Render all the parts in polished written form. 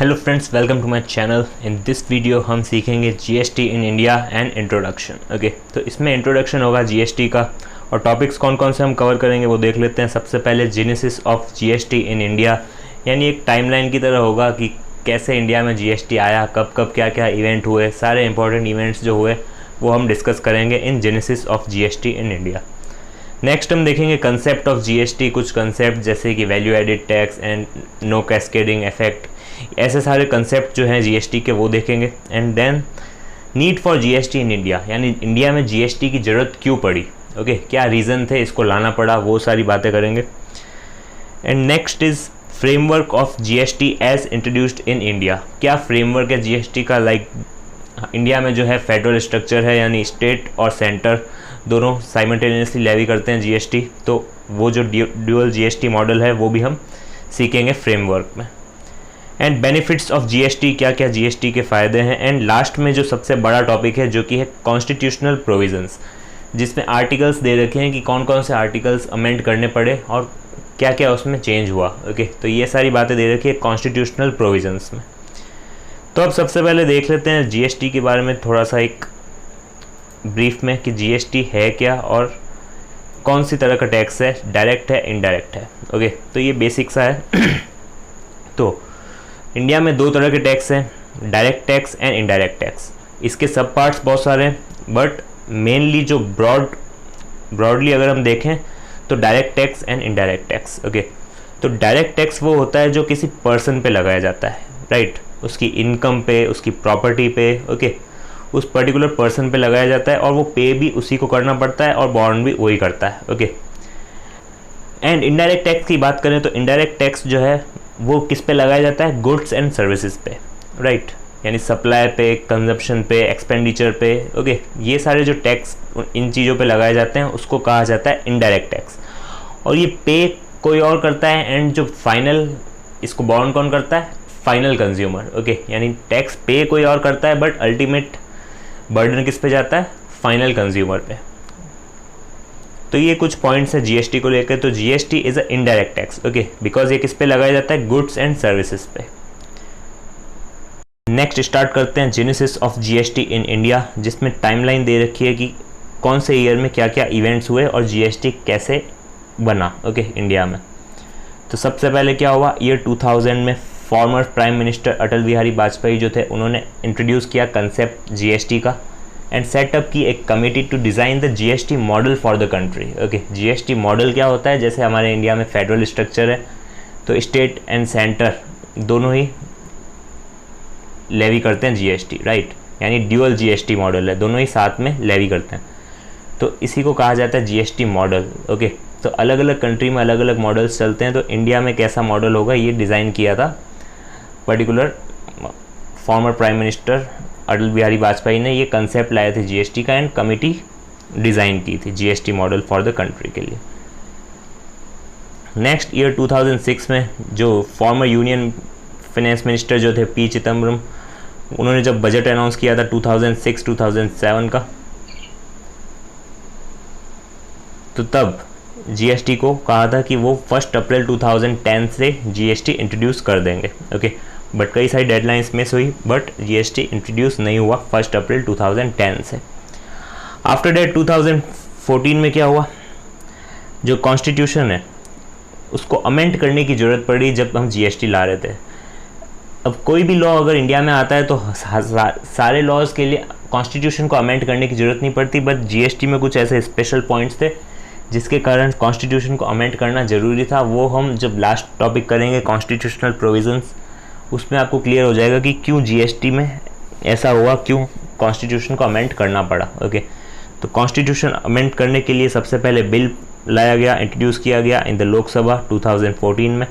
Hello friends, welcome to my channel. In this video हम सीखेंगे GST in India and introduction. Okay, तो इसमें introduction होगा GST का और टॉपिक्स कौन कौन से हम कवर करेंगे वो देख लेते हैं। सबसे पहले genesis of GST in India, यानी एक टाइमलाइन की तरह होगा कि कैसे इंडिया में जीएसटी आया, कब कब क्या क्या इवेंट हुए, सारे इंपॉर्टेंट इवेंट्स जो हुए वो हम डिस्कस करेंगे in genesis of GST in India. Next हम देखेंगे कंसेप्ट ऑफ जीएसटी, कुछ कंसेप्ट जैसे कि value added tax and no cascading effect, ऐसे सारे कंसेप्ट जो हैं जीएसटी के वो देखेंगे। And then need for GST in India, यानी इंडिया में जीएसटी की ज़रूरत क्यों पड़ी, ओके क्या रीज़न थे इसको लाना पड़ा, वो सारी बातें करेंगे। And next is framework of GST as introduced in India. क्या फ्रेमवर्क है जीएसटी का, लाइक इंडिया में जो है फेडरल स्ट्रक्चर है, यानी स्टेट और सेंटर दोनों साइमल्टेनियसली लेवी करते हैं जीएसटी, तो वो जो ड्यूअल जीएसटी मॉडल है वो भी हम सीखेंगे फ्रेमवर्क में। एंड बेनिफिट्स ऑफ जीएसटी, क्या क्या जीएसटी के फ़ायदे हैं। एंड लास्ट में जो सबसे बड़ा टॉपिक है जो कि है कॉन्स्टिट्यूशनल प्रोविजंस, जिसमें आर्टिकल्स दे रखे हैं कि कौन कौन से आर्टिकल्स अमेंड करने पड़े और क्या क्या उसमें चेंज हुआ। ओके, तो ये सारी बातें दे रखी है कॉन्स्टिट्यूशनल प्रोविजंस में। तो अब सबसे पहले देख लेते हैं जीएसटी के बारे में थोड़ा सा एक ब्रीफ में कि जीएसटी है क्या और कौन सी तरह का टैक्स है, डायरेक्ट है इनडायरेक्ट है। ओके, तो ये बेसिक सा है। तो इंडिया में दो तरह के टैक्स हैं, direct tax and indirect tax. इसके सब पार्ट्स बहुत सारे हैं, बट मेनली जो ब्रॉडली अगर हम देखें तो direct tax and indirect tax. Okay, तो डायरेक्ट टैक्स वो होता है जो किसी पर्सन पे लगाया जाता है, राइट, उसकी इनकम पे, उसकी प्रॉपर्टी पे, ओके, उस पर्टिकुलर पर्सन पे लगाया जाता है और वो पे भी उसी को करना पड़ता है और बॉन्ड भी वही करता है। ओके, एंड इनडायरेक्ट टैक्स की बात करें तो इनडायरेक्ट टैक्स जो है वो किस पे लगाया जाता है, गुड्स एंड सर्विसेज पे, राइट, यानी सप्लाई पे, कंजप्शन पे, एक्सपेंडिचर पे। ओके, ये सारे जो टैक्स इन चीज़ों पे लगाए जाते हैं उसको कहा जाता है इनडायरेक्ट टैक्स। और ये पे कोई और करता है एंड जो फाइनल इसको बॉन्ड कौन करता है, फाइनल कंज्यूमर। ओके, यानी टैक्स पे कोई और करता है बट अल्टीमेट बर्डन किस पे जाता है, फाइनल कंज्यूमर पे। तो ये कुछ पॉइंट्स है जीएसटी को लेकर। तो GST is a indirect tax, okay, because ये किस पे लगाया जाता है, गुड्स एंड सर्विसेज पे। नेक्स्ट स्टार्ट करते हैं genesis of GST in India, जिसमें टाइमलाइन दे रखी है कि कौन से ईयर में क्या क्या इवेंट्स हुए और जीएसटी कैसे बना, ओके, इंडिया में। तो सबसे पहले क्या हुआ, ईयर 2000 में former prime minister Atal Bihari Vajpayee जो थे उन्होंने इंट्रोड्यूस किया कंसेप्ट जीएसटी का एंड सेटअप की एक committee to design the GST model for the country. Okay, GST model क्या होता है, जैसे हमारे इंडिया में फेडरल स्ट्रक्चर है तो स्टेट एंड सेंटर दोनों ही लेवी करते हैं जीएसटी, राइट, यानी ड्यूअल जीएसटी मॉडल है, दोनों ही साथ में लेवी करते हैं, तो इसी को कहा जाता है जीएसटी मॉडल। ओके, तो अलग अलग कंट्री में अलग अलग मॉडल्स चलते हैं, तो इंडिया में कैसा मॉडल होगा ये डिज़ाइन किया था particular farmer prime minister Atal Bihari Vajpayee ने। ये कंसेप्ट लाए थे जीएसटी का एंड कमिटी डिज़ाइन की थी GST model for the country के लिए। नेक्स्ट ईयर 2006 में जो फॉर्मर यूनियन फाइनेंस मिनिस्टर जो थे पी चिदम्बरम, उन्होंने जब बजट अनाउंस किया था 2006-2007 का, तो तब जीएसटी को कहा था कि वो 1 अप्रैल 2010 से जीएसटी इंट्रोड्यूस कर देंगे। ओके, बट कई सारी डेडलाइंस मिस हुई, बट जीएसटी इंट्रोड्यूस नहीं हुआ 1 अप्रैल 2010 से। आफ्टर डेट 2014 में क्या हुआ, जो कॉन्स्टिट्यूशन है उसको अमेंड करने की ज़रूरत पड़ी जब हम जीएसटी ला रहे थे। अब कोई भी लॉ अगर इंडिया में आता है तो सारे लॉज के लिए कॉन्स्टिट्यूशन को अमेंड करने की ज़रूरत नहीं पड़ती, बट जीएसटी में कुछ ऐसे स्पेशल पॉइंट्स थे जिसके कारण कॉन्स्टिट्यूशन को अमेंड करना ज़रूरी था। वो हम जब लास्ट टॉपिक करेंगे कॉन्स्टिट्यूशनल प्रोविजंस, उसमें आपको क्लियर हो जाएगा कि क्यों जीएसटी में ऐसा हुआ, क्यों कॉन्स्टिट्यूशन को अमेंड करना पड़ा। ओके, तो कॉन्स्टिट्यूशन अमेंड करने के लिए सबसे पहले बिल लाया गया, इंट्रोड्यूस किया गया इन द लोकसभा 2014 में,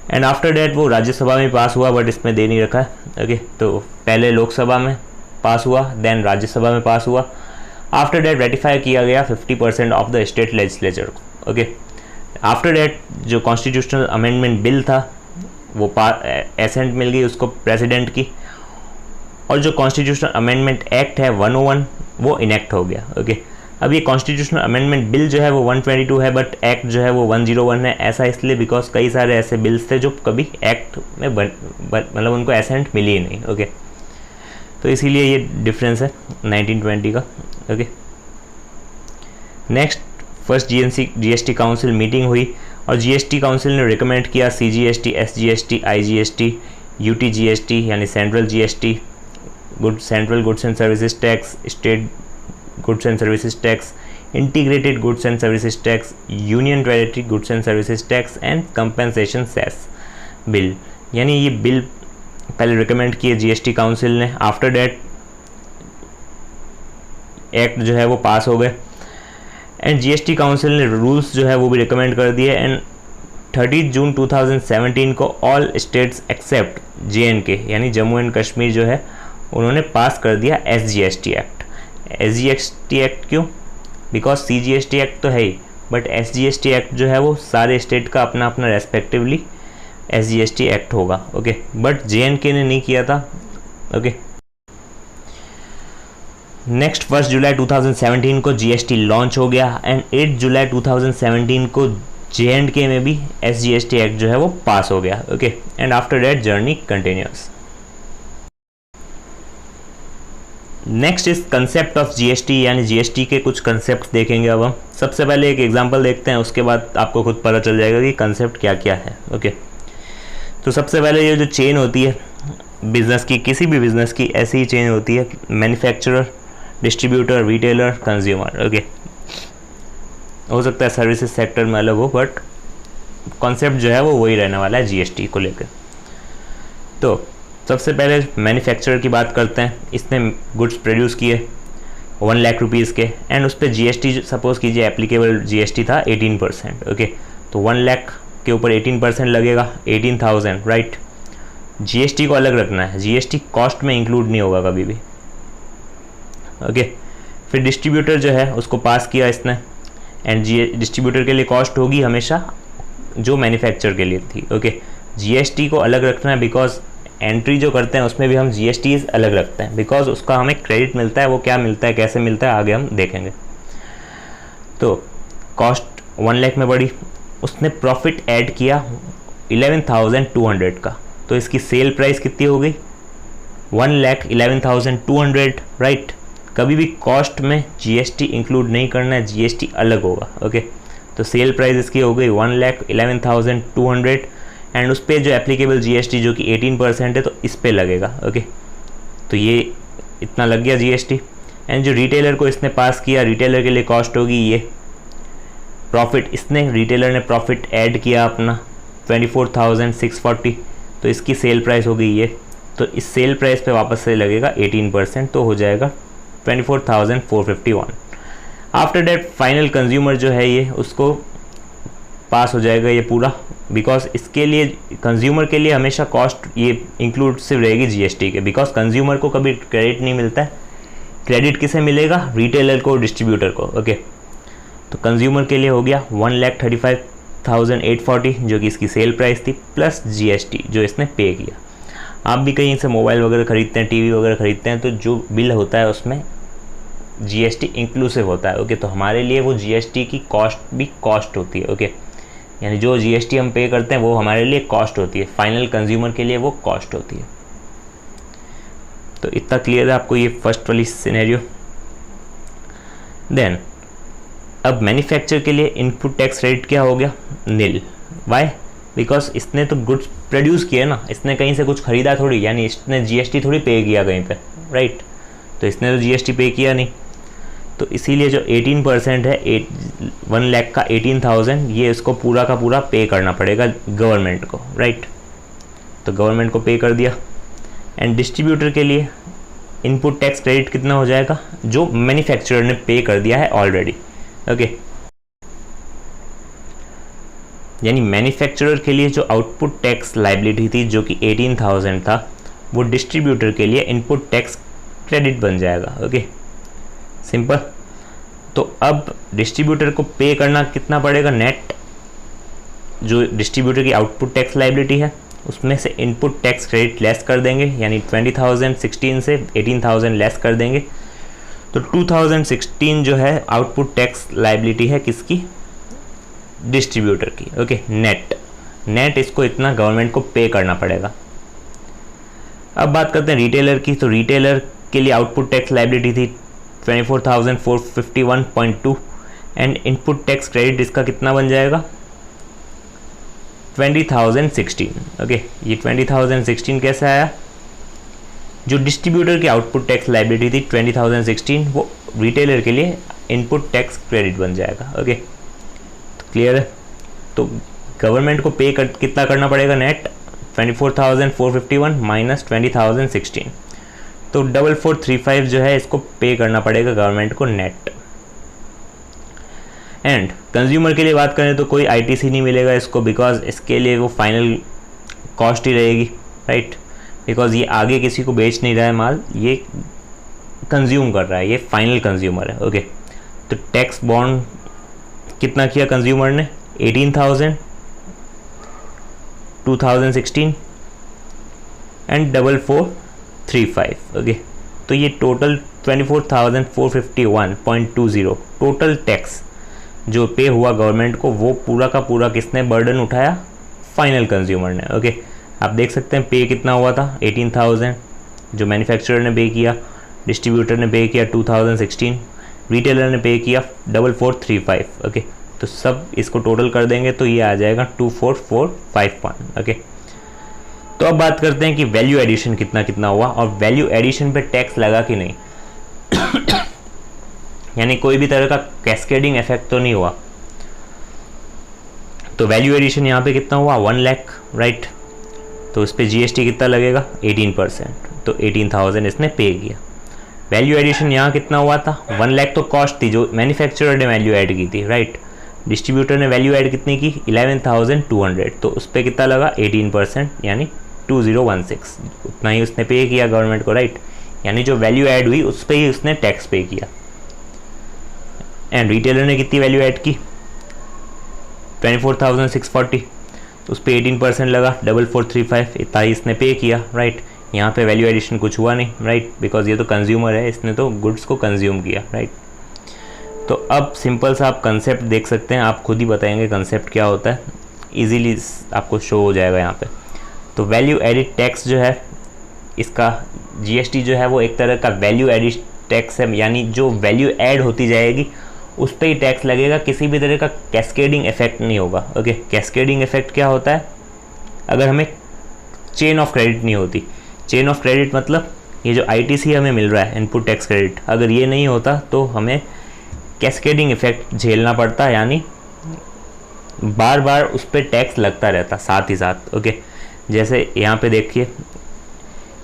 एंड आफ्टर डेट वो राज्यसभा में पास हुआ, बट इसमें दे नहीं रखा है। ओके, तो पहले लोकसभा में पास हुआ, देन राज्यसभा में पास हुआ, आफ्टर डेट रेटिफाई किया गया 50% ऑफ द स्टेट लेजिस्लेचर को। ओके, आफ्टर डेट जो कॉन्स्टिट्यूशनल अमेंडमेंट बिल था वो एसेंट मिल गई उसको प्रेसिडेंट की, और जो कॉन्स्टिट्यूशनल अमेंडमेंट एक्ट है 101 वो इनेक्ट हो गया। ओके, अब ये कॉन्स्टिट्यूशनल अमेंडमेंट बिल जो है वो 122 है, बट एक्ट जो है वो 101 है। ऐसा इसलिए बिकॉज कई सारे ऐसे बिल्स थे जो कभी एक्ट में मतलब उनको एसेंट मिली ही नहीं। ओके, तो इसीलिए ये डिफरेंस है 1920 का। Okay, next first GST council meeting हुई और जीएसटी काउंसिल ने रिकमेंड किया सीजीएसटी, एसजीएसटी, आईजीएसटी, यूटीजीएसटी यानी central GST, central goods and services tax, state goods and services tax, integrated goods and services tax, union territory goods and services tax and compensation cess bill. यानी ये bill पहले recommend किए GST council ने, after that act जो है वो pass हो गए एंड जीएसटी काउंसिल ने रूल्स जो है वो भी रिकमेंड कर दिए। एंड 30 जून 2017 को ऑल स्टेट्स एक्सेप्ट जेएंडके यानी जम्मू एंड कश्मीर जो है उन्होंने पास कर दिया एसजीएसटी एक्ट। एसजीएसटी एक्ट क्यों? बिकॉज सीजीएसटी एक्ट तो है ही, बट एसजीएसटी एक्ट जो है वो सारे स्टेट का अपना अपना रेस्पेक्टिवली एसजीएसटी एक्ट होगा। ओके, बट जेएंडके ने नहीं किया था। ओके, नेक्स्ट 1 जुलाई 2017 को जीएसटी लॉन्च हो गया एंड 8 जुलाई 2017 को जेएंडके में भी एसजीएसटी एक्ट जो है वो पास हो गया। Okay, and after that journey continuous. Next is concept of GST, यानी जीएसटी के कुछ कंसेप्ट देखेंगे अब हम। सबसे पहले एक एग्जांपल देखते हैं, उसके बाद आपको खुद पता चल जाएगा कि कंसेप्ट क्या क्या है। ओके, तो सबसे पहले ये जो चेन होती है बिजनेस की, किसी भी बिजनेस की ऐसी ही चेन होती है, manufacturer, distributor, retailer, consumer. Okay, हो सकता है सर्विसेज सेक्टर में अलग हो, बट कॉन्सेप्ट जो है वो वही रहने वाला है जीएसटी को लेकर। तो सबसे पहले मैन्युफैक्चरर की बात करते हैं। इसने गुड्स प्रोड्यूस किए 1 लाख रुपीज़ के एंड उस पर जीएसटी सपोज कीजिए एप्लीकेबल जीएसटी था 18%। ओके, तो 1 लाख के ऊपर 18% लगेगा, 18,000, राइट। जीएसटी को अलग रखना है, जीएसटी कॉस्ट में इंक्लूड नहीं होगा कभी भी। ओके, फिर डिस्ट्रीब्यूटर जो है उसको पास किया इसने एंड डिस्ट्रीब्यूटर के लिए कॉस्ट होगी हमेशा जो मैन्युफैक्चर के लिए थी। ओके, जीएसटी को अलग रखना है बिकॉज एंट्री जो करते हैं उसमें भी हम जीएसटी अलग रखते हैं बिकॉज उसका हमें क्रेडिट मिलता है। वो क्या मिलता है, कैसे मिलता है, आगे हम देखेंगे। तो कॉस्ट 1 लाख में बढ़ी, उसने प्रॉफिट ऐड किया 11,200 का, तो इसकी सेल प्राइस कितनी हो गई 1,11,200, राइट। कभी भी कॉस्ट में जीएसटी इंक्लूड नहीं करना है, जीएसटी अलग होगा। ओके, तो सेल प्राइस इसकी हो गई 1,11,200 एंड उस पर जो एप्लीकेबल जीएसटी जो कि 18% है तो इस पे लगेगा। ओके, तो ये इतना लग गया जीएसटी एंड जो रिटेलर को इसने पास किया, रिटेलर के लिए कॉस्ट होगी ये प्रॉफिट। इसने रिटेलर ने प्रॉफिट ऐड किया अपना 24,640, तो इसकी सेल प्राइस हो गई ये, तो इस सेल प्राइस पे वापस से लगेगा 18%, तो हो जाएगा 24,451। आफ्टर डेट फाइनल कंज्यूमर जो है ये उसको पास हो जाएगा ये पूरा, बिकॉज इसके लिए कंज्यूमर के लिए हमेशा कॉस्ट ये इंक्लूसिव रहेगी जीएसटी के, बिकॉज कंज्यूमर को कभी क्रेडिट नहीं मिलता है। क्रेडिट किसे मिलेगा, रिटेलर को, डिस्ट्रीब्यूटर को। ओके, तो कंज्यूमर के लिए हो गया 1,35,840 जो कि इसकी सेल प्राइस थी, प्लस जीएसटी जो इसने पे किया। आप भी कहीं से मोबाइल वगैरह ख़रीदते हैं, टीवी वगैरह ख़रीदते हैं, तो जो बिल होता है उसमें जीएसटी इंक्लूसिव होता है। ओके, तो हमारे लिए वो जीएसटी की कॉस्ट भी कॉस्ट होती है। ओके, यानी जो जीएसटी हम पे करते हैं वो हमारे लिए कॉस्ट होती है, फाइनल कंज्यूमर के लिए वो कॉस्ट होती है। तो इतना क्लियर है आपको ये फर्स्ट वाली सिनेरियो। देन अब मैन्युफैक्चर के लिए इनपुट टैक्स क्रेडिट क्या हो गया, नील। वाई? बिकॉज इसने तो गुड्स प्रोड्यूस किए ना, इसने कहीं से कुछ खरीदा थोड़ी, यानी इसने जीएसटी थोड़ी पे किया कहीं पे, राइट। तो इसने तो जीएसटी पे किया नहीं, तो इसीलिए जो 18% है 1 लाख का 18,000, ये इसको पूरा का पूरा पे करना पड़ेगा गवर्नमेंट को, राइट। तो गवर्नमेंट को पे कर दिया। एंड डिस्ट्रीब्यूटर के लिए इनपुट टैक्स क्रेडिट कितना हो जाएगा, जो मैन्युफैक्चरर ने पे कर दिया है ऑलरेडी। ओके, यानी मैन्युफैक्चरर के लिए जो आउटपुट टैक्स लायबिलिटी थी जो कि 18,000 था, वो डिस्ट्रीब्यूटर के लिए इनपुट टैक्स क्रेडिट बन जाएगा। Okay, simple. तो अब डिस्ट्रीब्यूटर को पे करना कितना पड़ेगा, नेट जो डिस्ट्रीब्यूटर की आउटपुट टैक्स लायबिलिटी है उसमें से इनपुट टैक्स क्रेडिट लेस कर देंगे, यानी 20,016 से 18,000 लेस कर देंगे, तो 2016 जो है आउटपुट टैक्स लाइबिलिटी है किसकी, डिस्ट्रीब्यूटर की। ओके, नेट इसको इतना गवर्नमेंट को पे करना पड़ेगा। अब बात करते हैं रिटेलर की। तो रिटेलर के लिए आउटपुट टैक्स लाइबिलिटी थी 24,451.2 एंड इनपुट टैक्स क्रेडिट इसका कितना बन जाएगा 20,016। ओके, ये 20,016 कैसे आया, जो डिस्ट्रीब्यूटर की आउटपुट टैक्स लाइबिलिटी थी 20,016 वो रिटेलर के लिए इनपुट टैक्स क्रेडिट बन जाएगा। ओके, तो क्लियर है। तो गवर्नमेंट को पे कितना करना पड़ेगा नेट 24,451 माइनस 20,016, तो 4435 जो है इसको पे करना पड़ेगा गवर्नमेंट को नेट। एंड कंज्यूमर के लिए बात करें तो कोई आईटीसी नहीं मिलेगा इसको, बिकॉज इसके लिए वो फाइनल कॉस्ट ही रहेगी, राइट। बिकॉज ये आगे किसी को बेच नहीं रहा है माल, ये कंज्यूम कर रहा है, ये फाइनल कंज्यूमर है। ओके, तो टैक्स बॉन्ड कितना किया कंज्यूमर ने 18,000 2016 एंड 4435। ओके, तो ये टोटल 24,451.20 टोटल टैक्स जो पे हुआ गवर्नमेंट को, वो पूरा का पूरा किसने बर्डन उठाया, फाइनल कंज्यूमर ने। ओके, आप देख सकते हैं पे कितना हुआ था 18,000 जो मैन्युफैक्चरर ने पे किया, डिस्ट्रीब्यूटर ने पे किया 2016, रिटेलर ने पे किया 4435। ओके, तो सब इसको टोटल कर देंगे तो ये आ जाएगा 24,451। ओके, तो अब बात करते हैं कि वैल्यू एडिशन कितना कितना हुआ और वैल्यू एडिशन पे टैक्स लगा कि नहीं यानी कोई भी तरह का कैस्केडिंग इफेक्ट तो नहीं हुआ। तो वैल्यू एडिशन यहाँ पे कितना हुआ 1 लाख, राइट। तो इस पर जीएसटी कितना लगेगा 18%, तो 18,000 इसने पे किया। वैल्यू एडिशन यहाँ कितना हुआ था 1 लाख तो कॉस्ट थी जो मैन्युफैक्चरर ने वैल्यू ऐड की थी, राइट। डिस्ट्रीब्यूटर ने वैल्यू ऐड कितनी की 11,200, तो उस पर कितना लगा 18% यानी 2016, उतना ही उसने पे किया गवर्नमेंट को, राइट। यानी जो वैल्यू ऐड हुई उस पर ही उसने टैक्स पे किया। एंड रिटेलर ने कितनी वैल्यू ऐड की 24,640, तो उस पर 18% लगा 4435, इतना ही इसने पे किया, राइट। यहाँ पे वैल्यू एडिशन कुछ हुआ नहीं, राइट, बिकॉज ये तो कंज्यूमर है, इसने तो गुड्स को कंज्यूम किया, राइट। तो अब सिंपल सा आप कंसेप्ट देख सकते हैं, आप खुद ही बताएंगे कंसेप्ट क्या होता है, इजीली आपको शो हो जाएगा यहाँ पे। तो वैल्यू एडिड टैक्स जो है इसका जीएसटी जो है वो एक तरह का वैल्यू एडिड टैक्स है, यानी जो वैल्यू ऐड होती जाएगी उस पर ही टैक्स लगेगा, किसी भी तरह का कैस्केडिंग इफेक्ट नहीं होगा। ओके, कैस्केडिंग इफेक्ट क्या होता है, अगर हमें चेन ऑफ क्रेडिट नहीं होती, चेन ऑफ क्रेडिट मतलब ये जो आईटीसी हमें मिल रहा है इनपुट टैक्स क्रेडिट, अगर ये नहीं होता तो हमें कैस्केडिंग इफेक्ट झेलना पड़ता, यानी बार बार उस पर टैक्स लगता रहता साथ ही साथ। ओके, जैसे यहाँ पे देखिए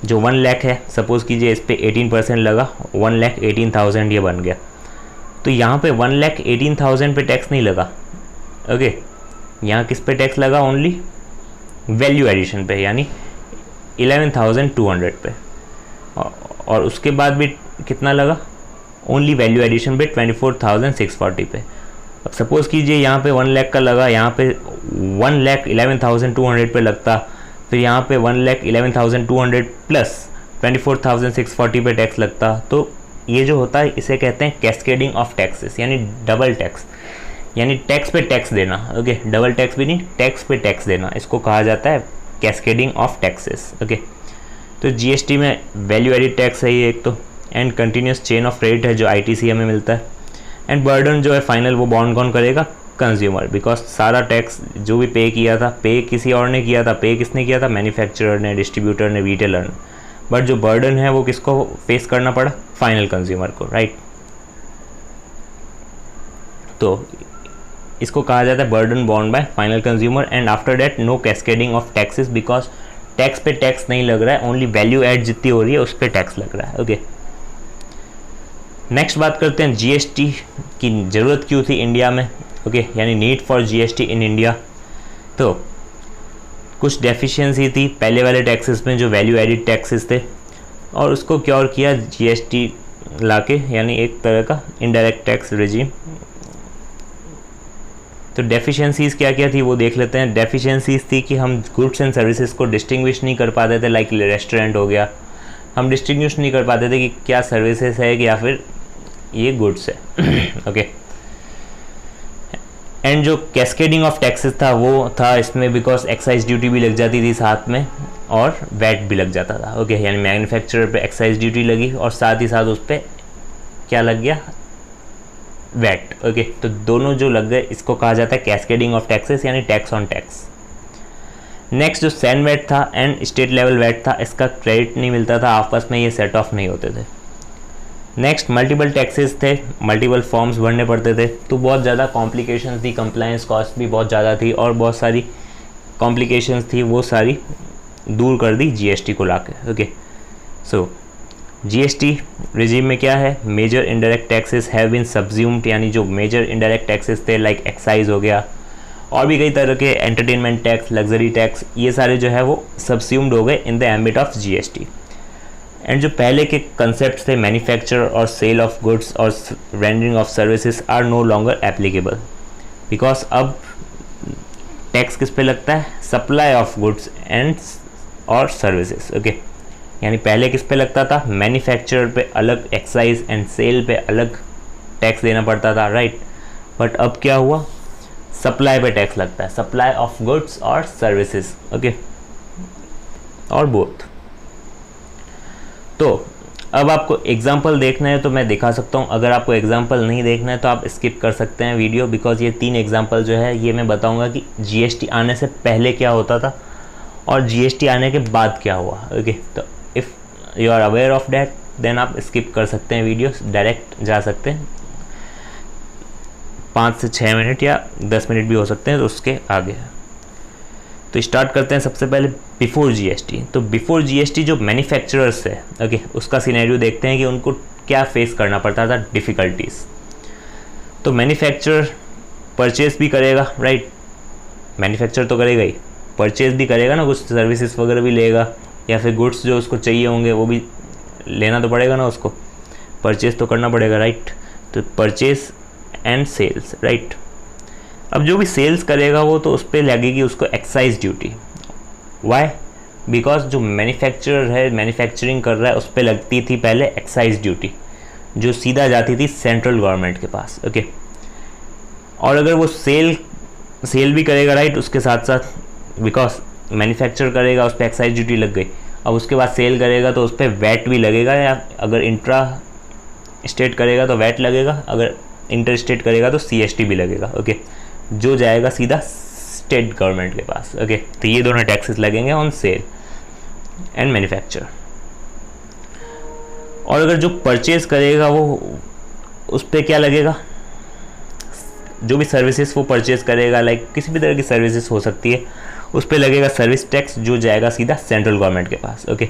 जो 1 लाख है, सपोज़ कीजिए इस पर 18% लगा, 1,18,000 ये बन गया, तो यहाँ पे 1,18,000 पे टैक्स नहीं लगा। ओके, यहाँ किस पे टैक्स लगा, ओनली वैल्यू एडिशन पे, यानी 11,200 पे, और उसके बाद भी कितना लगा, ओनली वैल्यू एडिशन पे 24,640 पे। अब सपोज़ कीजिए यहाँ पे 1 लाख का लगा, यहाँ पे 1,11,200 पे लगता, फिर यहाँ पे 1,11,200 प्लस 24,640 पे टैक्स लगता, तो ये जो होता है इसे कहते हैं कैस्केडिंग ऑफ टैक्सेस, यानी डबल टैक्स, यानी टैक्स पे टैक्स देना। ओके, डबल टैक्स भी नहीं, टैक्स पे टैक्स देना, इसको कहा जाता है कैस्केडिंग ऑफ टैक्सेस। ओके, तो जीएसटी में वैल्यू एडिड टैक्स है ये एक तो, and continuous chain of credit है जो आईटीसी में मिलता है, एंड बर्डन जो है फाइनल वो बॉन्ड कौन करेगा, कंज्यूमर, बिकॉज सारा टैक्स जो भी पे किया था, पे किसी और ने किया था, पे किसने किया था, मैन्युफैक्चरर ने, डिस्ट्रीब्यूटर ने, रिटेलर ने, बट जो बर्डन है वो किसको फेस करना पड़ा, फाइनल कंज्यूमर को, राइट। तो इसको कहा जाता है बर्डन बॉन्ड by final consumer, and after that no cascading of taxes, because tax पे टैक्स नहीं लग रहा है, ओनली वैल्यू ऐड जितनी हो रही है उस पर टैक्स लग रहा है। ओके, नेक्स्ट बात करते हैं जीएसटी की ज़रूरत क्यों थी इंडिया में। ओके, यानी need for GST in India. तो कुछ डेफिशिएंसी थी पहले वाले टैक्सेस में जो वैल्यू एडिड टैक्सेस थे, और उसको क्योर किया जीएसटी लाके, यानी एक तरह का इनडायरेक्ट टैक्स रेजिम। तो डेफिशिएंसीज क्या क्या थी वो देख लेते हैं। डेफिशिएंसीज थी कि हम गुड्स एंड सर्विसेज को डिस्टिंग्विश नहीं कर पाते थे, लाइक रेस्टोरेंट हो गया, हम डिस्टिंग्विश नहीं कर पाते थे कि क्या सर्विसेज है या फिर ये गुड्स है ओके। एंड जो कैस्केडिंग ऑफ टैक्सेस था वो था इसमें बिकॉज एक्साइज ड्यूटी भी लग जाती थी साथ में और वैट भी लग जाता था ओके। यानी मैन्युफैक्चरर पे एक्साइज ड्यूटी लगी और साथ ही साथ उस पर क्या लग गया, वैट ओके। तो दोनों जो लग गए इसको कहा जाता है कैस्केडिंग ऑफ टैक्सेस यानी टैक्स ऑन टैक्स। नेक्स्ट जो सैंड वैट था एंड स्टेट लेवल वैट था, इसका क्रेडिट नहीं मिलता था, आपस में ये सेट ऑफ नहीं होते थे। नेक्स्ट मल्टीपल टैक्सेस थे, मल्टीपल फॉर्म्स भरने पड़ते थे, तो बहुत ज़्यादा कॉम्प्लिकेशंस थी, कंप्लायंस कॉस्ट भी बहुत ज़्यादा थी और बहुत सारी कॉम्प्लिकेशंस थी, वो सारी दूर कर दी जीएसटी को लाके ओके। सो जीएसटी रिजीम में क्या है, major indirect taxes have been subsumed, यानी जो मेजर इनडायरेक्ट टैक्सेस थे लाइक एक्साइज हो गया और भी कई तरह के एंटरटेनमेंट टैक्स, लग्जरी टैक्स, ये सारे जो है वो सब्ज्यूम्ड हो गए in the ambit of GST. And जो पहले के कंसेप्ट थे मैन्युफैक्चर और सेल ऑफ गुड्स और rendering of services are no longer applicable because अब टैक्स किस पे लगता है, सप्लाई ऑफ गुड्स एंड और सर्विसेज ओके। यानी पहले किस पे लगता था, मैन्युफैक्चरर पे अलग एक्साइज एंड सेल पे अलग टैक्स देना पड़ता था राइट। बट अब क्या हुआ, सप्लाई पे टैक्स लगता है, सप्लाई ऑफ गुड्स और सर्विसेज ओके, और बोथ। तो अब आपको एग्जाम्पल देखना है तो मैं दिखा सकता हूँ, अगर आपको एग्जाम्पल नहीं देखना है तो आप स्किप कर सकते हैं वीडियो बिकॉज ये 3 एग्जाम्पल जो है ये मैं बताऊँगा कि जीएसटी आने से पहले क्या होता था और जीएसटी आने के बाद क्या हुआ ओके। तो if you are aware of that then आप स्किप कर सकते हैं वीडियो, डायरेक्ट जा सकते हैं 5 से 6 मिनट या 10 मिनट भी हो सकते हैं तो उसके आगे। तो स्टार्ट करते हैं सबसे पहले बिफोर जीएसटी। तो बिफोर जीएसटी जो मैन्युफैक्चरर्स है ओके, उसका सिनेरियो देखते हैं कि उनको क्या फेस करना पड़ता था, डिफ़िकल्टीज़। तो मैन्युफैक्चरर परचेज भी करेगा राइट, मैन्युफैक्चर तो करेगा ही, परचेज भी करेगा ना, कुछ सर्विसेज वगैरह भी लेगा या फिर गुड्स जो उसको चाहिए होंगे वो भी लेना तो पड़ेगा ना, उसको परचेज तो करना पड़ेगा राइट। तो परचेज एंड सेल्स राइट। अब जो भी सेल्स करेगा वो तो उस पर लगेगी उसको एक्साइज ड्यूटी। वाई, बिकॉज जो मैन्युफैक्चरर है, मैन्युफैक्चरिंग कर रहा है, उस पर लगती थी पहले एक्साइज ड्यूटी जो सीधा जाती थी सेंट्रल गवर्नमेंट के पास ओके। और अगर वो सेल भी करेगा राइट उसके साथ साथ, बिकॉज मैन्युफैक्चर करेगा उस पर एक्साइज ड्यूटी लग गई, अब उसके बाद सेल करेगा तो उस पर वैट भी लगेगा, या अगर इंट्रा स्टेट करेगा तो वैट लगेगा, अगर इंटर स्टेट करेगा तो सीएसटी भी लगेगा ओके, जो जाएगा सीधा स्टेट गवर्नमेंट के पास ओके। तो ये दोनों टैक्सेस लगेंगे ऑन सेल एंड मैन्युफैक्चर। और अगर जो परचेज करेगा वो उस पर क्या लगेगा, जो भी सर्विसेज वो परचेज करेगा लाइक किसी भी तरह की सर्विसेज हो सकती है, उस पर लगेगा सर्विस टैक्स जो जाएगा सीधा सेंट्रल गवर्नमेंट के पास ओके।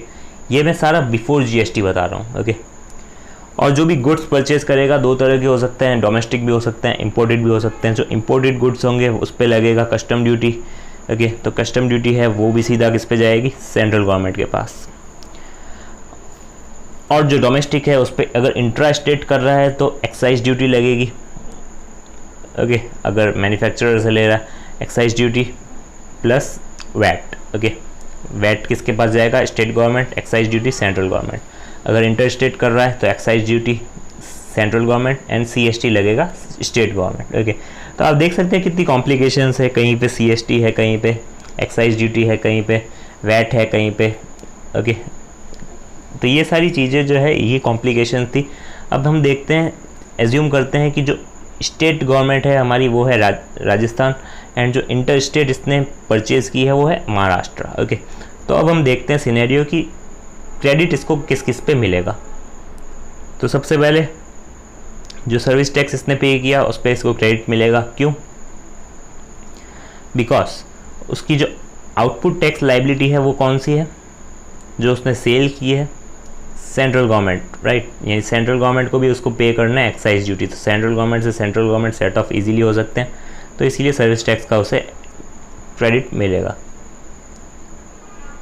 ये मैं सारा बिफोर जीएसटी बता रहा हूँ ओके। और जो भी गुड्स परचेज करेगा 2 तरह के हो सकते हैं, डोमेस्टिक भी हो सकते हैं, इंपोर्टेड भी हो सकते हैं। जो इंपोर्टेड गुड्स होंगे उस पर लगेगा कस्टम ड्यूटी ओके। तो कस्टम ड्यूटी है वो भी सीधा किस पे जाएगी, सेंट्रल गवर्नमेंट के पास। और जो डोमेस्टिक है उस पर अगर इंट्रा स्टेट कर रहा है तो एक्साइज ड्यूटी लगेगी ओके। अगर मैन्युफैक्चरर से ले रहा है excise duty plus VAT okay. VAT किसके पास जाएगा, state government, excise duty central government. अगर इंटर स्टेट कर रहा है तो excise duty central government and CST लगेगा स्टेट गवर्नमेंट ओके। तो आप देख सकते हैं कितनी कॉम्प्लिकेशंस है, कहीं पे सीएसटी है, कहीं पे एक्साइज ड्यूटी है, कहीं पे वैट है, कहीं पे ओके। तो ये सारी चीज़ें जो है ये कॉम्प्लिकेशंस थी। अब हम देखते हैं, एज्यूम करते हैं कि जो स्टेट गवर्नमेंट है हमारी वो है राजस्थान एंड जो इंटर स्टेट इसने परचेज़ की है वो है महाराष्ट्र ओके। तो अब हम देखते हैं सिनेरियो कि क्रेडिट इसको किस किस पे मिलेगा। तो सबसे पहले जो सर्विस टैक्स इसने पे किया उस पर इसको क्रेडिट मिलेगा, क्यों, बिकॉज उसकी जो आउटपुट टैक्स लाइबिलिटी है वो कौन सी है, जो उसने सेल की है सेंट्रल गवर्नमेंट राइट। यानी सेंट्रल गवर्नमेंट को भी उसको पे करना है एक्साइज ड्यूटी। तो सेंट्रल गवर्नमेंट से central government set of easily हो सकते हैं, तो इसीलिए सर्विस टैक्स का उसे क्रेडिट मिलेगा।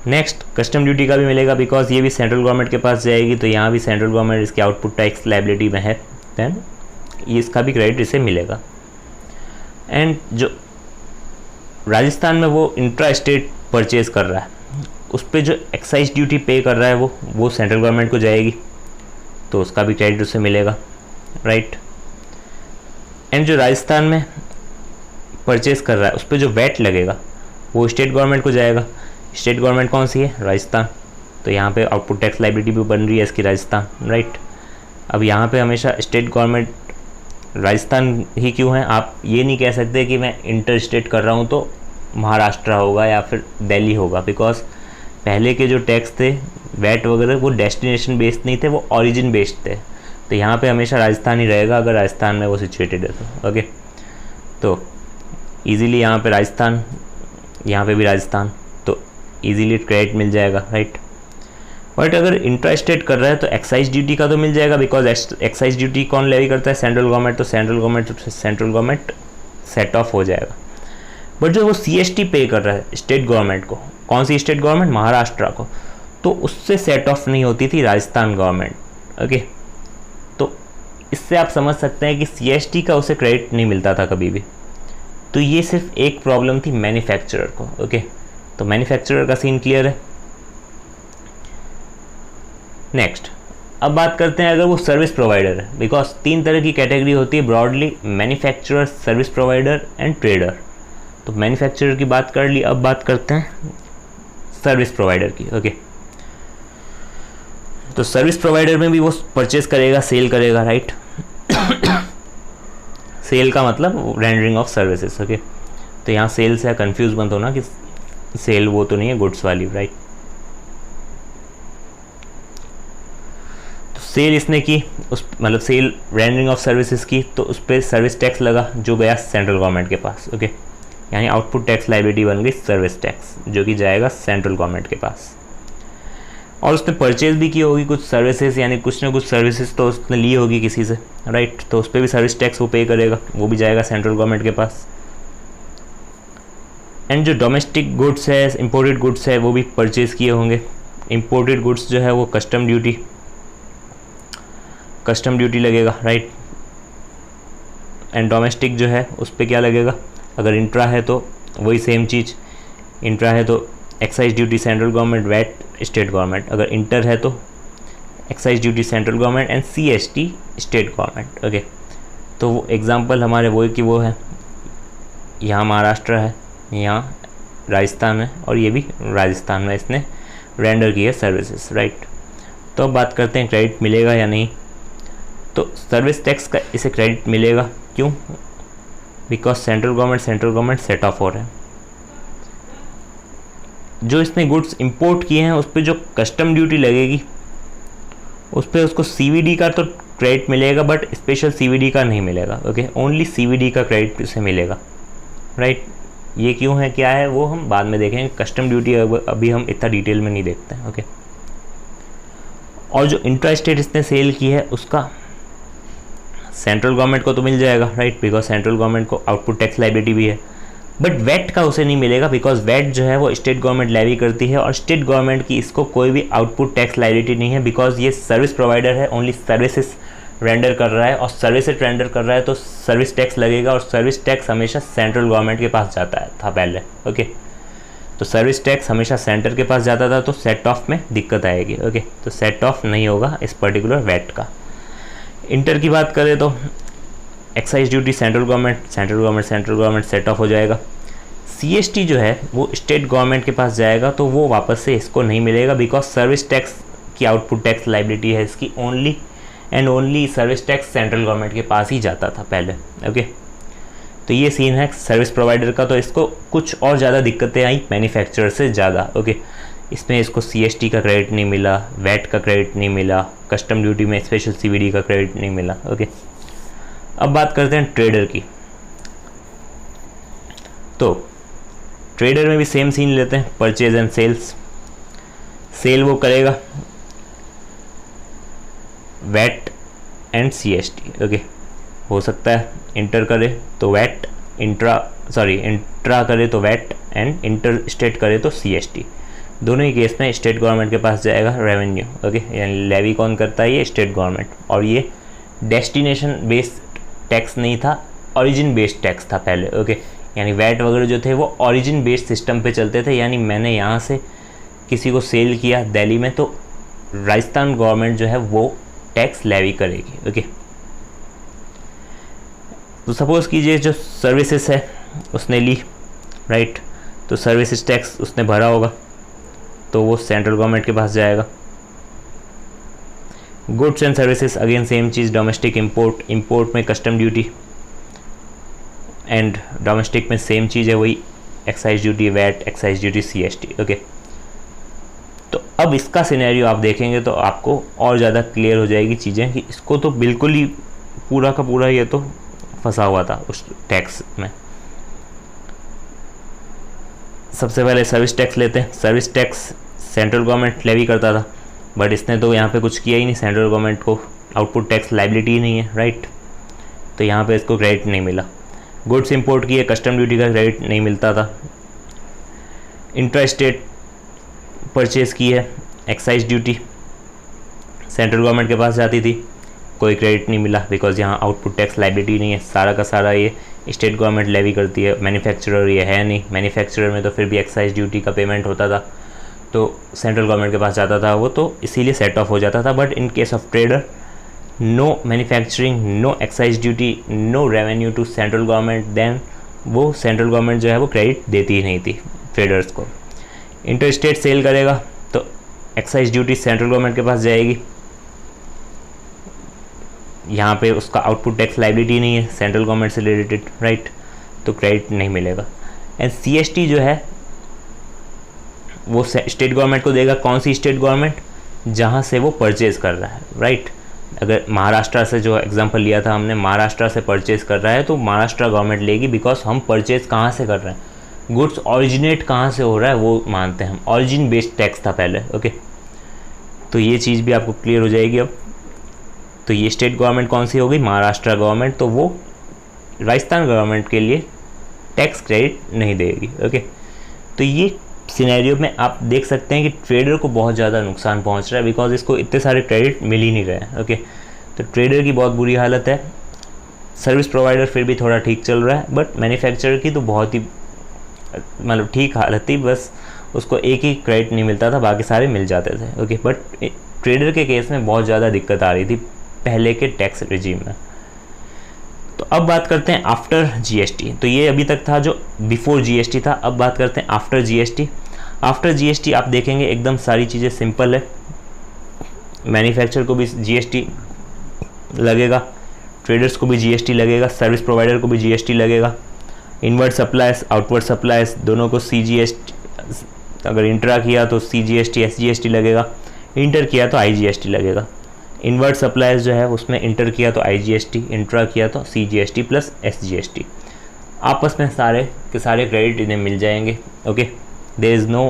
नेक्स्ट कस्टम ड्यूटी का भी मिलेगा बिकॉज ये भी सेंट्रल गवर्नमेंट के पास जाएगी, तो यहाँ भी सेंट्रल गवर्नमेंट इसकी आउटपुट टैक्स लाइबिलिटी में है, देन ये इसका भी क्रेडिट इसे मिलेगा। एंड जो राजस्थान में वो इंट्रा स्टेट परचेज कर रहा है उस पर जो एक्साइज ड्यूटी पे कर रहा है वो सेंट्रल गवर्नमेंट को जाएगी, तो उसका भी क्रेडिट उसे मिलेगा राइट। एंड जो राजस्थान में परचेज कर रहा है उस पर जो वैट लगेगा वो स्टेट गवर्नमेंट को जाएगा। स्टेट गवर्नमेंट कौन सी है? राजस्थान। तो यहाँ पे आउटपुट टैक्स लाइबिलिटी भी बन रही है इसकी राजस्थान, राइट। अब यहाँ पे हमेशा स्टेट गवर्नमेंट राजस्थान ही क्यों है? आप ये नहीं कह सकते कि मैं इंटर स्टेट कर रहा हूँ तो महाराष्ट्र होगा या फिर दिल्ली होगा, बिकॉज पहले के जो टैक्स थे वैट वगैरह वो डेस्टिनेशन बेस्ड नहीं थे, वो ओरिजिन बेस्ड थे। तो यहाँ पे हमेशा राजस्थान ही रहेगा अगर राजस्थान में वो सिचुएटेड है तो। ओके, तो इजीली यहाँ पे राजस्थान, यहाँ पे भी राजस्थान, तो इजीली क्रेडिट मिल जाएगा, राइट। बट अगर इंट्रा स्टेट कर रहा है तो एक्साइज ड्यूटी का तो मिल जाएगा, बिकॉज एक्साइज ड्यूटी कौन लेवी करता है? Central government. तो सेंट्रल गवर्नमेंट सेट ऑफ हो जाएगा। बट जो वो CST पे कर रहा है स्टेट गवर्नमेंट को, कौन सी स्टेट गवर्नमेंट? महाराष्ट्र को, तो उससे सेट ऑफ नहीं होती थी राजस्थान गवर्नमेंट। ओके, तो इससे आप समझ सकते हैं कि CST का उसे क्रेडिट नहीं मिलता था कभी भी। तो ये सिर्फ एक प्रॉब्लम थी मैन्युफैक्चरर को। ओके, तो मैन्युफैक्चरर का सीन क्लियर है। नेक्स्ट, अब बात करते हैं अगर वो सर्विस प्रोवाइडर है, बिकॉज 3 तरह की कैटेगरी होती है broadly: manufacturer, service provider and trader. तो मैन्युफैक्चरर की बात कर ली, अब बात करते हैं सर्विस प्रोवाइडर की। ओके, तो सर्विस प्रोवाइडर में भी वो परचेज करेगा, सेल करेगा, राइट। सेल का मतलब रेंडरिंग ऑफ सर्विसेज। ओके, तो यहाँ सेल से कंफ्यूज मत होना कि सेल वो तो नहीं है गुड्स वाली, राइट। तो सेल इसने की, उस मतलब सेल रेंडरिंग ऑफ सर्विसेज की, तो उस पर सर्विस टैक्स लगा जो गया सेंट्रल गवर्नमेंट के पास। ओके, यानी आउटपुट टैक्स लाइबिलिटी बन गई सर्विस टैक्स, जो कि जाएगा सेंट्रल गवर्नमेंट के पास। और उसने परचेज भी की होगी कुछ सर्विसेज, यानी कुछ ना कुछ सर्विसेज तो उसने ली होगी किसी से, राइट। तो उस पर भी सर्विस टैक्स वो पे करेगा, वो भी जाएगा सेंट्रल गवर्नमेंट के पास। एंड जो डोमेस्टिक गुड्स है, इंपोर्टेड गुड्स है, वो भी परचेज किए होंगे। इंपोर्टेड गुड्स जो है वो कस्टम ड्यूटी लगेगा, राइट। एंड डोमेस्टिक जो है उस पर क्या लगेगा? अगर इंट्रा है तो वही सेम चीज़, इंट्रा है तो excise duty central government, VAT state government. अगर इंटर है तो excise duty central government and CST state government. Okay, तो वो एग्जांपल हमारे वो है कि वो है यहाँ महाराष्ट्र है, यहाँ राजस्थान है, और ये भी राजस्थान में इसने रेंडर की है सर्विसेज, राइट। तो अब बात करते हैं क्रेडिट मिलेगा या नहीं। तो सर्विस टैक्स का इसे क्रेडिट मिलेगा, क्यों? Because central government set off हो रहा है। जो इसने गुड्स इंपोर्ट किए हैं उस पर जो कस्टम ड्यूटी लगेगी उस पर उसको CVD का तो क्रेडिट मिलेगा, बट स्पेशल CVD का नहीं मिलेगा। ओके, ओनली CVD का क्रेडिट उसे मिलेगा, राइट। ये क्यों है, क्या है, वो हम बाद में देखेंगे। कस्टम ड्यूटी अभी हम इतना डिटेल में नहीं देखते हैं। ओके, और जो इंट्रा स्टेट इसने सेल की है उसका सेंट्रल गवर्नमेंट को तो मिल जाएगा, राइट, बिकॉज सेंट्रल गवर्नमेंट को आउटपुट टैक्स लाइबिलिटी भी है। बट वैट का उसे नहीं मिलेगा, बिकॉज वैट जो है वो स्टेट गवर्नमेंट लेवी करती है, और स्टेट गवर्नमेंट की इसको कोई भी आउटपुट टैक्स लाइबिलिटी नहीं है, बिकॉज ये सर्विस प्रोवाइडर है, ओनली सर्विसेज रेंडर कर रहा है, और सर्विसेज रेंडर कर रहा है तो सर्विस टैक्स लगेगा, और सर्विस टैक्स हमेशा सेंट्रल गवर्नमेंट के पास जाता है था पहले। ओके, तो सर्विस टैक्स हमेशा सेंटर के पास जाता था, तो सेट ऑफ में दिक्कत आएगी। ओके, तो सेट ऑफ नहीं होगा इस पर्टिकुलर वैट का। इंटर की बात करें तो excise duty central government set off हो जाएगा। CST जो है वो स्टेट गवर्नमेंट के पास जाएगा, तो वो वापस से इसको नहीं मिलेगा, बिकॉज सर्विस टैक्स की आउटपुट टैक्स लाइबिलिटी है इसकी, only and only service tax central government के पास ही जाता था पहले। ओके, तो ये सीन है सर्विस प्रोवाइडर का। तो इसको कुछ और ज़्यादा दिक्कतें आई मैन्युफैक्चरर से ज़्यादा। ओके, इसमें इसको CST का क्रेडिट नहीं मिला, वैट का क्रेडिट नहीं मिला, कस्टम ड्यूटी में स्पेशल CVD का क्रेडिट नहीं मिला। ओके, अब बात करते हैं ट्रेडर की। तो ट्रेडर में भी सेम सीन लेते हैं, परचेज एंड सेल्स। सेल वो करेगा वैट एंड CST। ओके, हो सकता है इंटर करे तो वैट, इंट्रा करे तो वैट, एंड इंटर स्टेट करे तो CST। दोनों ही केस में स्टेट गवर्नमेंट के पास जाएगा रेवेन्यू। ओके, यानी लेवी कौन करता है? ये स्टेट गवर्नमेंट। और ये डेस्टिनेशन बेस्ड टैक्स नहीं था, ओरिजिन बेस्ड टैक्स था पहले। ओके, यानी वैट वगैरह जो थे वो ओरिजिन बेस्ड सिस्टम पे चलते थे, यानी मैंने यहाँ से किसी को सेल किया दिल्ली में तो राजस्थान गवर्नमेंट जो है वो टैक्स लेवी करेगी। ओके, तो सपोज़ कीजिए जो सर्विसेज है उसने ली, राइट, तो सर्विसेज टैक्स उसने भरा होगा तो वो सेंट्रल गवर्नमेंट के पास जाएगा। Goods and services again same चीज़, डोमेस्टिक इंपोर्ट, इंपोर्ट में कस्टम ड्यूटी एंड डोमेस्टिक में सेम चीज़ है वही, excise duty, VAT, excise duty, CST। Okay, तो अब इसका सिनेरियो आप देखेंगे तो आपको और ज़्यादा क्लियर हो जाएगी चीज़ें कि इसको तो बिल्कुल ही पूरा का पूरा ये तो फंसा हुआ था उस टैक्स में। सबसे पहले सर्विस टैक्स लेते हैं। Service tax central government levy करता था, बट इसने तो यहाँ पे कुछ किया ही नहीं, सेंट्रल गवर्नमेंट को आउटपुट टैक्स लाइबिलिटी ही नहीं है, राइट, तो यहाँ पे इसको क्रेडिट नहीं मिला। गुड्स इंपोर्ट किए, कस्टम ड्यूटी का क्रेडिट नहीं मिलता था। इंट्रा स्टेट परचेज़ की है, एक्साइज ड्यूटी सेंट्रल गवर्नमेंट के पास जाती थी, कोई क्रेडिट नहीं मिला बिकॉज यहाँ आउटपुट टैक्स लाइबिलिटी नहीं है, सारा का सारा ये स्टेट गवर्नमेंट लेवी करती है। मैन्युफैक्चरर ये है नहीं, मैन्युफैक्चरर में तो फिर भी एक्साइज ड्यूटी का पेमेंट होता था तो सेंट्रल गवर्नमेंट के पास जाता था वो, तो इसीलिए सेट ऑफ हो जाता था। But in case of trader, no manufacturing, no excise duty, no revenue to central government, then वो सेंट्रल गवर्नमेंट जो है वो क्रेडिट देती ही नहीं थी ट्रेडर्स को। इंटर स्टेट सेल करेगा तो एक्साइज ड्यूटी सेंट्रल गवर्नमेंट के पास जाएगी, यहाँ पे उसका आउटपुट टैक्स लाइबिलिटी नहीं है सेंट्रल गवर्नमेंट से रिलेटेड, राइट, तो क्रेडिट नहीं मिलेगा। एंड CST जो है वो स्टेट गवर्नमेंट को देगा। कौन सी स्टेट गवर्नमेंट? जहाँ से वो परचेज़ कर रहा है, राइट। अगर महाराष्ट्र से जो एग्जांपल लिया था हमने, महाराष्ट्र से परचेज़ कर रहा है तो महाराष्ट्र गवर्नमेंट लेगी, बिकॉज हम परचेज़ कहाँ से कर रहे हैं, गुड्स ऑरिजिनेट कहाँ से हो रहा है वो मानते हैं हम, ऑरिजिन बेस्ड टैक्स था पहले। ओके, तो ये चीज़ भी आपको क्लियर हो जाएगी अब। तो ये स्टेट गवर्नमेंट कौन सी होगी? महाराष्ट्र गवर्नमेंट, तो वो राजस्थान गवर्नमेंट के लिए टैक्स क्रेडिट नहीं देगी। ओके, तो ये सिनेरियो में आप देख सकते हैं कि ट्रेडर को बहुत ज़्यादा नुकसान पहुंच रहा है, बिकॉज इसको इतने सारे क्रेडिट मिल ही नहीं रहे हैं। ओके, तो ट्रेडर की बहुत बुरी हालत है। सर्विस प्रोवाइडर फिर भी थोड़ा ठीक चल रहा है, बट मैन्युफैक्चरर की तो बहुत ही मतलब ठीक हालत थी, बस उसको एक ही क्रेडिट नहीं मिलता था, बाकी सारे मिल जाते थे। ओके, बट ट्रेडर के केस में बहुत ज़्यादा दिक्कत आ रही थी पहले के टैक्स रिजीम में। तो अब बात करते हैं आफ्टर GST। तो ये अभी तक था जो बिफोर GST था, अब बात करते हैं आफ्टर GST। आफ्टर GST आप देखेंगे एकदम सारी चीज़ें सिंपल है। मैन्युफैक्चरर को भी GST लगेगा, ट्रेडर्स को भी GST लगेगा, सर्विस प्रोवाइडर को भी GST लगेगा, इनवर्ड सप्लाइज आउटवर्ड सप्लाइज दोनों को CGST, अगर इंट्रा किया तो CGST SGST लगेगा, इंटर किया तो IGST लगेगा। इनवर्ड सप्लाइज जो है उसमें इंटर किया तो IGST, इंट्रा किया तो CGST प्लस SGST। आपस में सारे के सारे क्रेडिट इन्हें मिल जाएंगे। Okay, there is no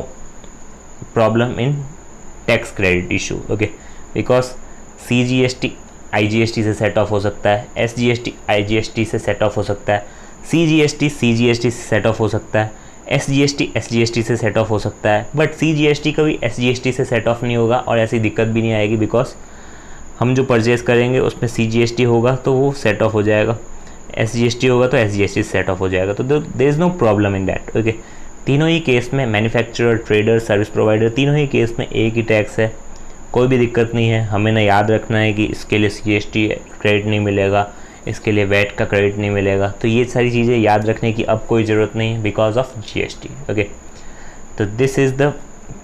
problem in tax credit issue. Okay, because CGST IGST से सेट ऑफ हो सकता है, SGST IGST से सेट ऑफ हो सकता है, CGST CGST से सेट ऑफ हो सकता है, SGST SGST से सेट ऑफ हो सकता है, बट CGST कभी SGST से सेट ऑफ नहीं होगा और ऐसी दिक्कत भी नहीं आएगी, बिकॉज हम जो परचेज़ करेंगे उसमें CGST होगा तो वो सेट ऑफ हो जाएगा, SGST होगा तो SGST सेट ऑफ हो जाएगा, तो there is no problem in that. Okay, तीनों ही केस में मैन्युफैक्चरर, ट्रेडर, सर्विस प्रोवाइडर, तीनों ही केस में एक ही टैक्स है, कोई भी दिक्कत नहीं है। हमें ना याद रखना है कि इसके लिए CGST क्रेडिट नहीं मिलेगा, इसके लिए वैट का क्रेडिट नहीं मिलेगा, तो ये सारी चीज़ें याद रखने की अब कोई ज़रूरत नहीं है बिकॉज ऑफ GST। ओके, तो this is the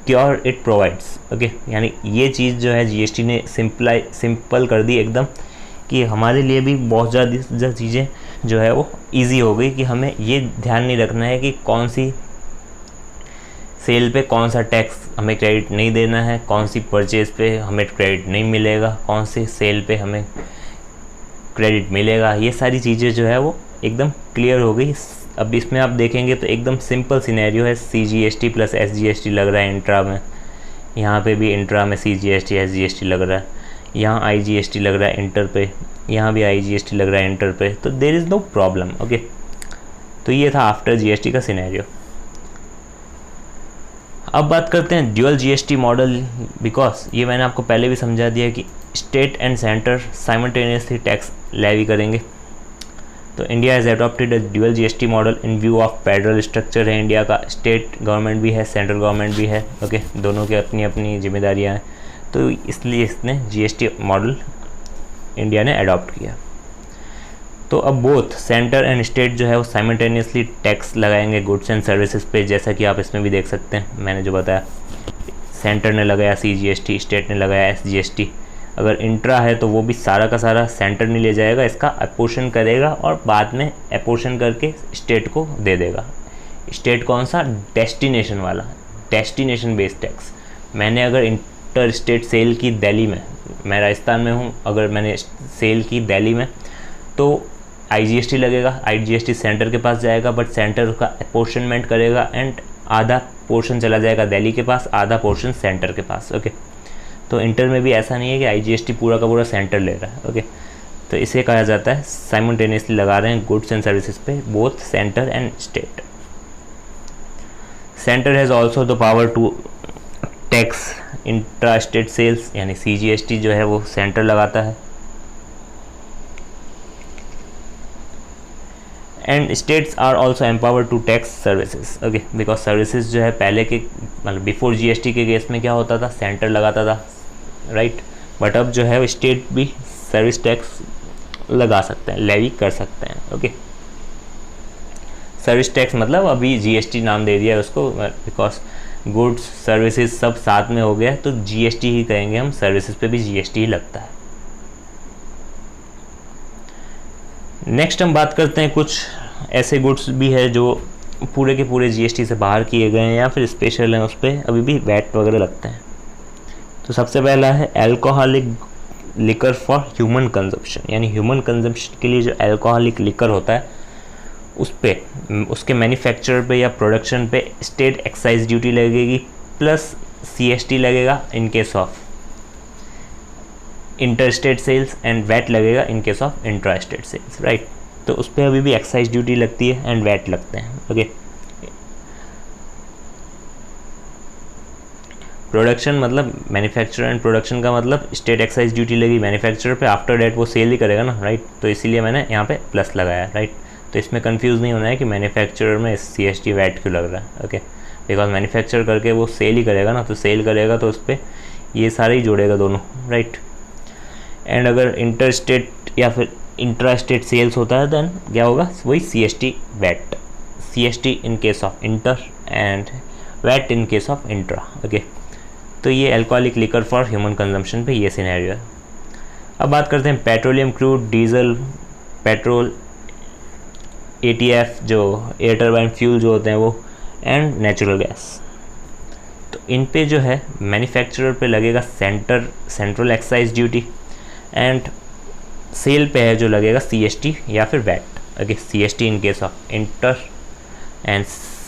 cure it provides. Okay, यानी ये चीज़ जो है GST ने सिंपल कर दी एकदम, कि हमारे लिए भी बहुत ज़्यादा चीज़ें जो है वो इजी हो गई, कि हमें ये ध्यान नहीं रखना है कि कौन सी सेल पे कौन सा टैक्स हमें क्रेडिट नहीं देना है, कौन सी परचेज़ पे हमें क्रेडिट नहीं मिलेगा, कौन सी सेल पे हमें क्रेडिट मिलेगा। ये सारी चीज़ें जो है वो एकदम क्लियर हो गई। अब इसमें आप देखेंगे तो एकदम सिंपल सिनेरियो है, CGST प्लस SGST लग रहा है इंट्रा में, यहाँ पे भी इंट्रा में CGST SGST लग रहा है, यहाँ IGST लग रहा है इंटर पे, यहाँ भी IGST लग रहा है इंटर पे, तो there is no problem. Okay, तो ये था आफ्टर GST का सिनेरियो। अब बात करते हैं ड्यूअल GST मॉडल, बिकॉज ये मैंने आपको पहले भी समझा दिया कि state and centre simultaneously tax levy करेंगे। तो India has adopted a dual GST model in view of federal structure है इंडिया का, स्टेट गवर्नमेंट भी है, सेंट्रल गवर्नमेंट भी है। ओके, दोनों की अपनी अपनी जिम्मेदारियां हैं, तो इसलिए इसने GST मॉडल इंडिया ने अडॉप्ट किया। तो अब बोथ सेंटर एंड स्टेट जो है वो साइमल्टेनियसली टैक्स लगाएंगे गुड्स एंड सर्विसेज पे, जैसा कि आप इसमें भी देख सकते हैं मैंने जो बताया। सेंटर ने लगाया CGST, स्टेट ने लगाया SGST। अगर इंट्रा है तो वो भी सारा का सारा सेंटर नहीं ले जाएगा, इसका अपोर्शन करेगा और बाद में अपोर्शन करके स्टेट को दे देगा। स्टेट कौन सा? डेस्टिनेशन वाला, डेस्टिनेशन बेस्ड टैक्स। मैंने अगर इंटर स्टेट सेल की दिल्ली में, मैं राजस्थान में हूँ, अगर मैंने सेल की दिल्ली में तो IGST लगेगा। IGST सेंटर के पास जाएगा, बट सेंटर का अपोर्शनमेंट करेगा एंड आधा पोर्शन चला जाएगा दिल्ली के पास, आधा पोर्शन सेंटर के पास। ओके, तो इंटर में भी ऐसा नहीं है कि IGST पूरा का पूरा सेंटर ले रहा है। ओके, तो इसे कहा जाता है साइमल्टेनियसली लगा रहे हैं गुड्स एंड सर्विसेज पे both centre and state. Centre has also the power to tax intra state sales, यानी CGST जो है वो सेंटर लगाता है। And states are also empowered to tax services. Okay, because services जो है पहले के मतलब बिफोर GST के केस में क्या होता था, सेंटर लगाता था, राइट। बट अब जो है स्टेट भी सर्विस टैक्स लगा सकते हैं, लेवी कर सकते हैं। ओके, सर्विस टैक्स मतलब अभी GST नाम दे दिया है उसको, बिकॉज गुड्स सर्विसेज सब साथ में हो गया तो GST ही कहेंगे हम, सर्विसेज पे भी GST ही लगता है। नेक्स्ट हम बात करते हैं कुछ ऐसे गुड्स भी है जो पूरे के पूरे GST से बाहर किए गए हैं या फिर स्पेशल हैं, उस पर अभी भी वैट वगैरह लगते हैं। तो सबसे पहला है alcoholic liquor for human consumption, यानी ह्यूमन कंजप्शन के लिए जो अल्कोहलिक लिकर होता है उस पर, उसके मैन्युफैक्चर पे या प्रोडक्शन पे स्टेट एक्साइज ड्यूटी लगेगी प्लस CST लगेगा in case of inter state sales and VAT लगेगा in case of intra state sales, right. तो उस पर अभी भी एक्साइज ड्यूटी लगती है एंड वैट लगते हैं। ओके, प्रोडक्शन मतलब मैन्युफैक्चर एंड प्रोडक्शन का मतलब स्टेट एक्साइज ड्यूटी लगी मैन्युफैक्चरर पे, आफ्टर डेट वो सेल ही करेगा ना, राइट। तो इसीलिए मैंने यहाँ पे प्लस लगाया, राइट। तो इसमें कंफ्यूज नहीं होना है कि मैन्युफैक्चरर में CST वैट क्यों लग रहा है। ओके, बिकॉज मैन्युफैक्चर करके वो सेल ही करेगा ना, तो सेल करेगा तो उस पर ये सारे ही जोड़ेगा दोनों, राइट। एंड अगर इंटर स्टेट या फिर इंट्रा स्टेट सेल्स होता है देन क्या होगा, वही CST VAT, CST in case of inter and VAT in case of intra. Okay, तो ये alcoholic liquor for human consumption पे ये सिनेरियो है। अब बात करते हैं petroleum crude, diesel, petrol, ATF जो एयर टर्बाइन फ्यूल जो होते हैं वो, एंड नेचुरल गैस। तो इन पे जो है मैन्युफैक्चरर पे लगेगा central excise duty and sale पे है जो लगेगा CST या फिर VAT. Okay, CST in case of inter and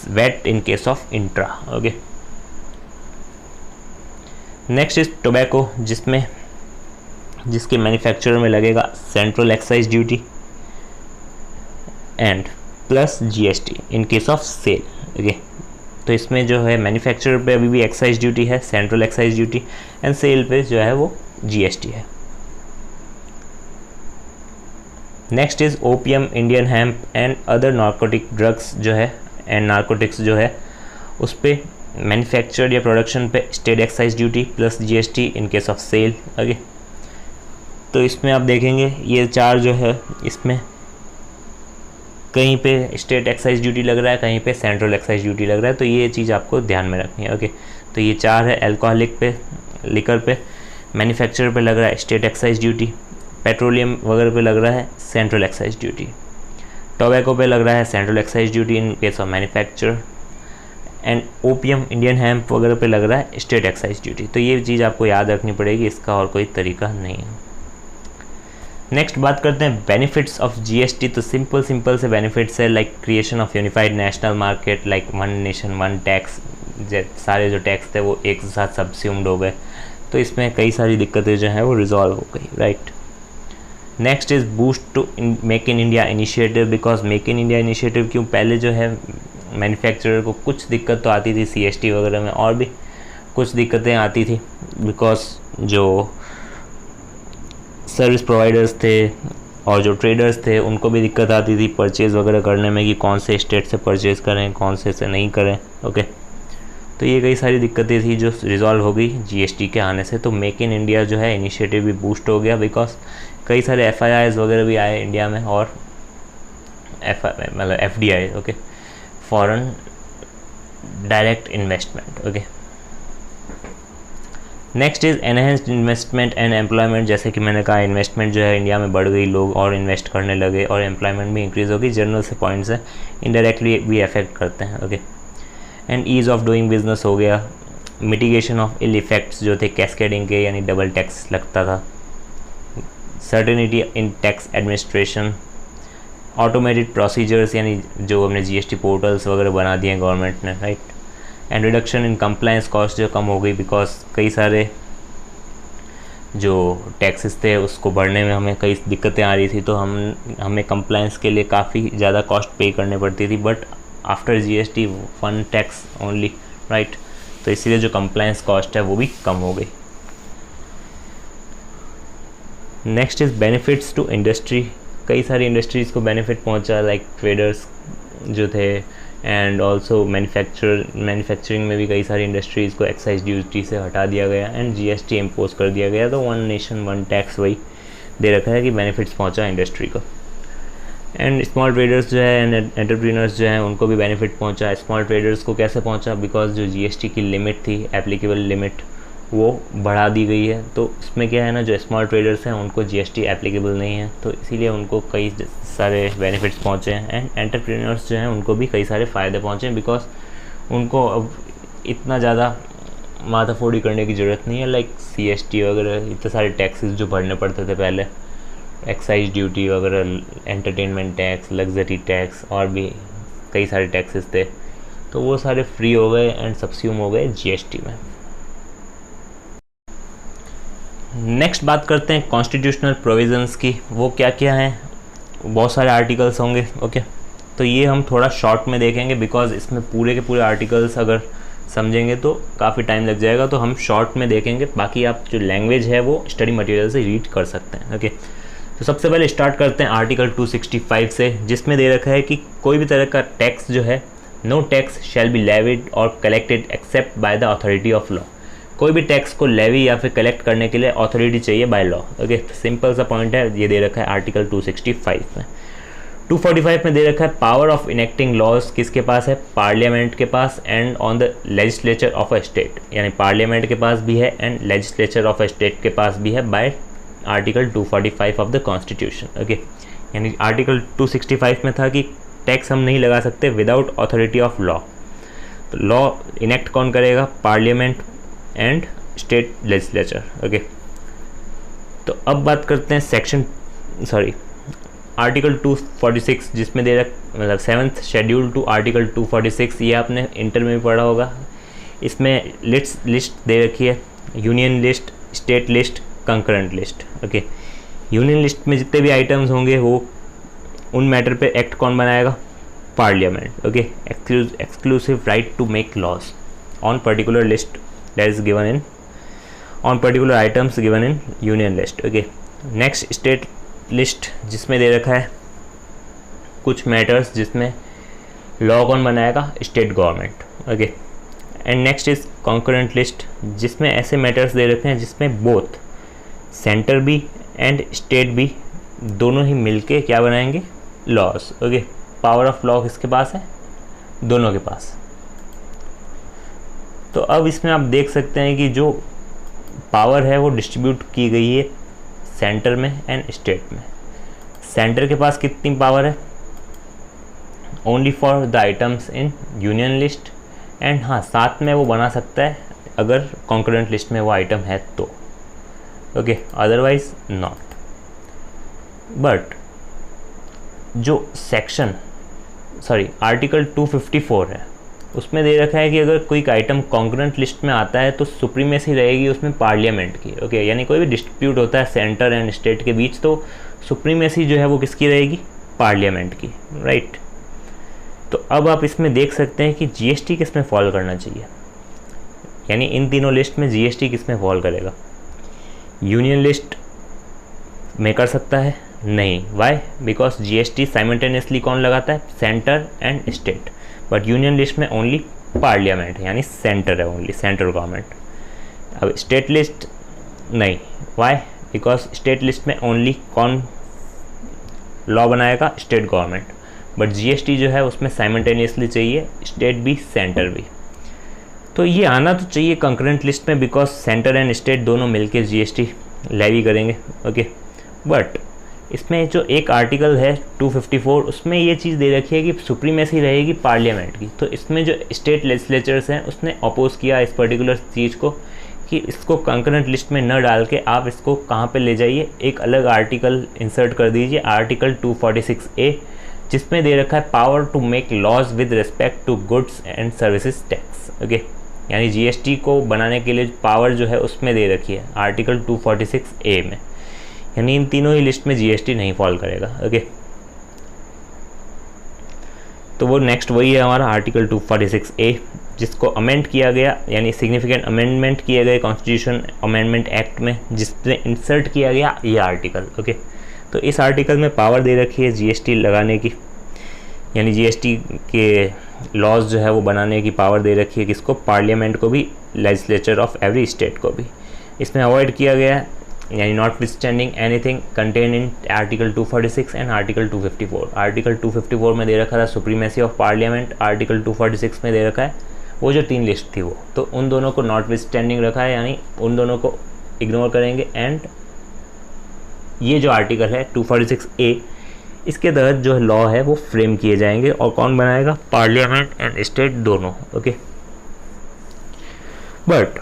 VAT in case of intra. Okay, next is tobacco, जिसके मैन्युफैक्चरर में लगेगा central excise duty and plus GST in case of sale. Okay, तो इसमें जो है मैन्युफैक्चरर पे अभी भी एक्साइज ड्यूटी है, central excise duty, and sale पे जो है वो GST है। Next is opium, Indian hemp and other narcotic drugs जो है एंड नार्कोटिक्स जो है उस पर मैन्युफैक्चर या प्रोडक्शन पे state excise duty plus GST in case of sale. Okay, तो इसमें आप देखेंगे ये चार जो है इसमें कहीं पे स्टेट एक्साइज ड्यूटी लग रहा है, कहीं पे सेंट्रल एक्साइज ड्यूटी लग रहा है, तो ये चीज़ आपको ध्यान में रखनी है। ओके, तो ये चार है, अल्कोहलिक पे, लिकर पे, मैन्युफैक्चरर पे लग रहा है स्टेट एक्साइज ड्यूटी, पेट्रोलियम वगैरह पे लग रहा है सेंट्रल एक्साइज ड्यूटी, टोबैको पे लग रहा है central excise duty in case of manufacture, and opium, Indian hemp वगैरह पे लग रहा है स्टेट एक्साइज ड्यूटी। तो ये चीज़ आपको याद रखनी पड़ेगी, इसका और कोई तरीका नहीं है। नेक्स्ट बात करते हैं बेनिफिट्स ऑफ GST। तो सिंपल से बेनिफिट्स है like creation of unified national market, like one nation one tax, सारे जो टैक्स थे वो एक साथ सब्स्यूम्ड हो गए, तो इसमें कई सारी दिक्कतें जो हैं वो रिजॉल्व हो गई, right. Next is boost to make in India initiative, because make in India initiative क्यों, पहले जो है मैन्युफैक्चरर को कुछ दिक्कत तो आती थी CST वगैरह में, और भी कुछ दिक्कतें आती थी, बिकॉज जो सर्विस प्रोवाइडर्स थे और जो ट्रेडर्स थे उनको भी दिक्कत आती थी परचेज़ वगैरह करने में कि कौन से स्टेट से परचेज़ करें, कौन से नहीं करें। ओके, तो ये कई सारी दिक्कतें थी जो रिजॉल्व हो गई GST के आने से। तो मेक इन इंडिया जो है इनिशिएटिव भी बूस्ट हो गया, बिकॉज कई सारे FIIs वगैरह भी आए इंडिया में और मतलब FDI, okay, foreign direct investment, okay. Next is enhanced investment and employment. जैसे कि मैंने कहा, इन्वेस्टमेंट जो है इंडिया में बढ़ गई, लोग और इन्वेस्ट करने लगे और एम्प्लॉयमेंट भी इंक्रीज़ होगी। जनरल से पॉइंट्स हैं, इनडायरेक्टली भी अफेक्ट करते हैं, okay. And ease of doing business हो गया, मिटिगेशन ऑफ इल इफेक्ट्स जो थे कैस्केडिंग के, यानी डबल टैक्स लगता था, सर्टेनिटी इन टैक्स एडमिनिस्ट्रेशन, ऑटोमेटेड प्रोसीजर्स, यानी जो हमने GST पोर्टल्स वगैरह बना दिए हैं गवर्नमेंट ने, right. And reduction in compliance cost जो कम हो गई, बिकॉज कई सारे जो टैक्सेस थे उसको भरने में हमें कई दिक्कतें आ रही थी, तो हमें कंप्लायंस के लिए काफ़ी ज़्यादा कॉस्ट पे करनी पड़ती थी, but after GST 1 tax only, right. तो इसीलिए जो कंप्लायंस कॉस्ट है वो भी कम हो गई। Next is benefits to industry. कई सारी इंडस्ट्रीज़ को बेनिफिट पहुंचा, लाइक ट्रेडर्स जो थे, एंड ऑल्सो मैन्युफैक्चरिंग में भी कई सारी इंडस्ट्रीज़ को एक्साइज ड्यूटी से हटा दिया गया एंड GST इम्पोज कर दिया गया। तो 1 नेशन 1 टैक्स वही दे रखा है कि बेनिफिट्स पहुंचा इंडस्ट्री को। एंड स्मॉल ट्रेडर्स जो है एंड एंटरप्रीनर्स जो हैं उनको भी बेनिफिट पहुंचा। स्मॉल ट्रेडर्स को कैसे पहुंचा? बिकॉज जो GST की लिमिट थी, एप्लीकेबल लिमिट, वो बढ़ा दी गई है। तो इसमें क्या है ना, जो स्मॉल ट्रेडर्स हैं उनको GST एप्लीकेबल नहीं है, तो इसीलिए उनको कई सारे बेनिफिट्स पहुंचे हैं। एंड एंटरप्रेन्योर्स जो हैं उनको भी कई सारे फ़ायदे पहुंचे हैं, बिकॉज उनको अब इतना ज़्यादा माथाफोड़ी करने की ज़रूरत नहीं है, लाइक CST वगैरह इतने सारे टैक्सेस जो भरने पड़ते थे पहले, एक्साइज ड्यूटी वगैरह, एंटरटेनमेंट टैक्स, लग्जरी टैक्स, और भी कई सारे टैक्सेस थे, तो वो सारे फ्री हो गए एंड सबस्यूम हो गए GST में। नेक्स्ट बात करते हैं कॉन्स्टिट्यूशनल प्रोविजंस की। वो क्या क्या हैं? बहुत सारे आर्टिकल्स होंगे, ओके। तो ये हम थोड़ा शॉर्ट में देखेंगे, बिकॉज इसमें पूरे के पूरे आर्टिकल्स अगर समझेंगे तो काफ़ी टाइम लग जाएगा, तो हम शॉर्ट में देखेंगे। बाकी आप जो लैंग्वेज है वो स्टडी मटेरियल से रीड कर सकते हैं, ओके। तो सबसे पहले स्टार्ट करते हैं आर्टिकल 265 से, जिसमें दे रखा है कि कोई भी तरह का टैक्स जो है, no tax shall be levied और collected except by the authority of law. कोई भी टैक्स को लेवी या फिर कलेक्ट करने के लिए अथॉरिटी चाहिए बाय लॉ, ओके। सिंपल सा पॉइंट है, ये दे रखा है आर्टिकल 265 में। 245 में दे रखा है पावर ऑफ इनेक्टिंग लॉज किसके पास है? पार्लियामेंट के पास, and on the legislature of a state, यानी पार्लियामेंट के पास भी है and legislature of a state के पास भी है by article 245 of the constitution, okay. यानी आर्टिकल 265 में था कि टैक्स हम नहीं लगा सकते विदाउट अथॉरिटी ऑफ लॉ। तो लॉ इनेक्ट कौन करेगा? Parliament and state legislature, okay. तो अब बात करते हैं आर्टिकल 246, जिसमें दे रखा, मतलब 7th शेड्यूल टू आर्टिकल 246, ये आपने इंटर में भी पढ़ा होगा। इसमें लिस्ट दे रखी है, union list, state list, concurrent list, okay. Union list में जितने भी आइटम्स होंगे वो उन मैटर पे एक्ट कौन बनाएगा? Parliament, okay. Exclusive right to make laws on particular list that is given in on particular items given in union list, okay. next state list, जिसमें दे रखा है कुछ मैटर्स जिसमें लॉ कौन बनाएगा? State government, okay. And next is concurrent list, जिसमें ऐसे मैटर्स दे रखे हैं जिसमें बोथ सेंटर भी एंड स्टेट भी दोनों ही मिलके क्या बनाएंगे? Laws, okay. Power of law किसके पास है? दोनों के पास। तो अब इसमें आप देख सकते हैं कि जो पावर है वो डिस्ट्रीब्यूट की गई है सेंटर में एंड स्टेट में। सेंटर के पास कितनी पावर है? Only for the items in union list, and हाँ, साथ में वो बना सकता है अगर कॉन्करेंट लिस्ट में वो आइटम है तो, ओके, अदरवाइज नॉट। बट जो आर्टिकल 254 है, उसमें दे रखा है कि अगर कोई आइटम कॉन्करेंट लिस्ट में आता है तो सुप्रीमेसी रहेगी उसमें पार्लियामेंट की, ओके। यानी कोई भी डिस्प्यूट होता है सेंटर एंड स्टेट के बीच, तो सुप्रीमेसी जो है वो किसकी रहेगी? पार्लियामेंट की, राइट। तो अब आप इसमें देख सकते हैं कि GST किस में फॉल करना चाहिए, यानी इन तीनों लिस्ट में GST किस में फॉल करेगा? यूनियन लिस्ट में कर सकता है? नहीं। वाई? बिकॉज GST साइमल्टेनियसली कौन लगाता है? Centre and state. But union list में ओनली पार्लियामेंट, यानी सेंटर है, ओनली सेंट्रल गवर्नमेंट। अब स्टेट लिस्ट नहीं। वाई? बिकॉज स्टेट लिस्ट में ओनली कौन लॉ बनाएगा? State government. बट जीएसटी जो है उसमें साइमल्टेनियसली चाहिए स्टेट भी सेंटर भी। तो ये आना तो चाहिए कंकरेंट लिस्ट में, बिकॉज सेंटर एंड स्टेट दोनों मिलकर जीएसटी लेवी करेंगे। ओके, बट इसमें जो एक आर्टिकल है 254 उसमें ये चीज़ दे रखी है कि सुप्रीमेसी रहेगी पार्लियामेंट की। तो इसमें जो स्टेट लेजिस्लेचर्स हैं उसने अपोज किया इस पर्टिकुलर चीज़ को कि इसको कंकरेंट लिस्ट में न डाल के आप इसको कहाँ पे ले जाइए, एक अलग आर्टिकल इंसर्ट कर दीजिए, आर्टिकल 246A, जिसमें दे रखा है power to make laws with respect to goods and services tax. Okay, यानी जीएसटी को बनाने के लिए पावर जो है उसमें दे रखी है आर्टिकल 246A में, यानी इन तीनों ही लिस्ट में जीएसटी नहीं फॉल करेगा। ओके, तो वो नेक्स्ट वही है हमारा आर्टिकल 246A, जिसको अमेंड किया गया, यानी सिग्निफिकेंट अमेंडमेंट किए गए कॉन्स्टिट्यूशन अमेंडमेंट एक्ट में, जिसमें इंसर्ट किया गया ये आर्टिकल। ओके, तो इस आर्टिकल में पावर दे रखी है जीएसटी लगाने की, यानी जीएसटी के लॉज जो है वो बनाने की पावर दे रखी है किसको, पार्लियामेंट को भी, लेजिस्लेचर ऑफ एवरी स्टेट को भी। इसमें अवॉइड किया गया है, यानी not withstanding anything contain in article 246 and article 254। Article 254 में दे रखा था सुप्रीमेसी ऑफ पार्लियामेंट, आर्टिकल 246 में दे रखा है वो जो 3 लिस्ट थी वो, तो उन दोनों को नॉट विथस्टैंडिंग रखा है, यानी उन दोनों को इग्नोर करेंगे। एंड ये जो आर्टिकल है 246A, इसके तहत जो लॉ है वो फ्रेम किए जाएंगे, और कौन बनाएगा, पार्लियामेंट एंड स्टेट दोनों। ओके, बट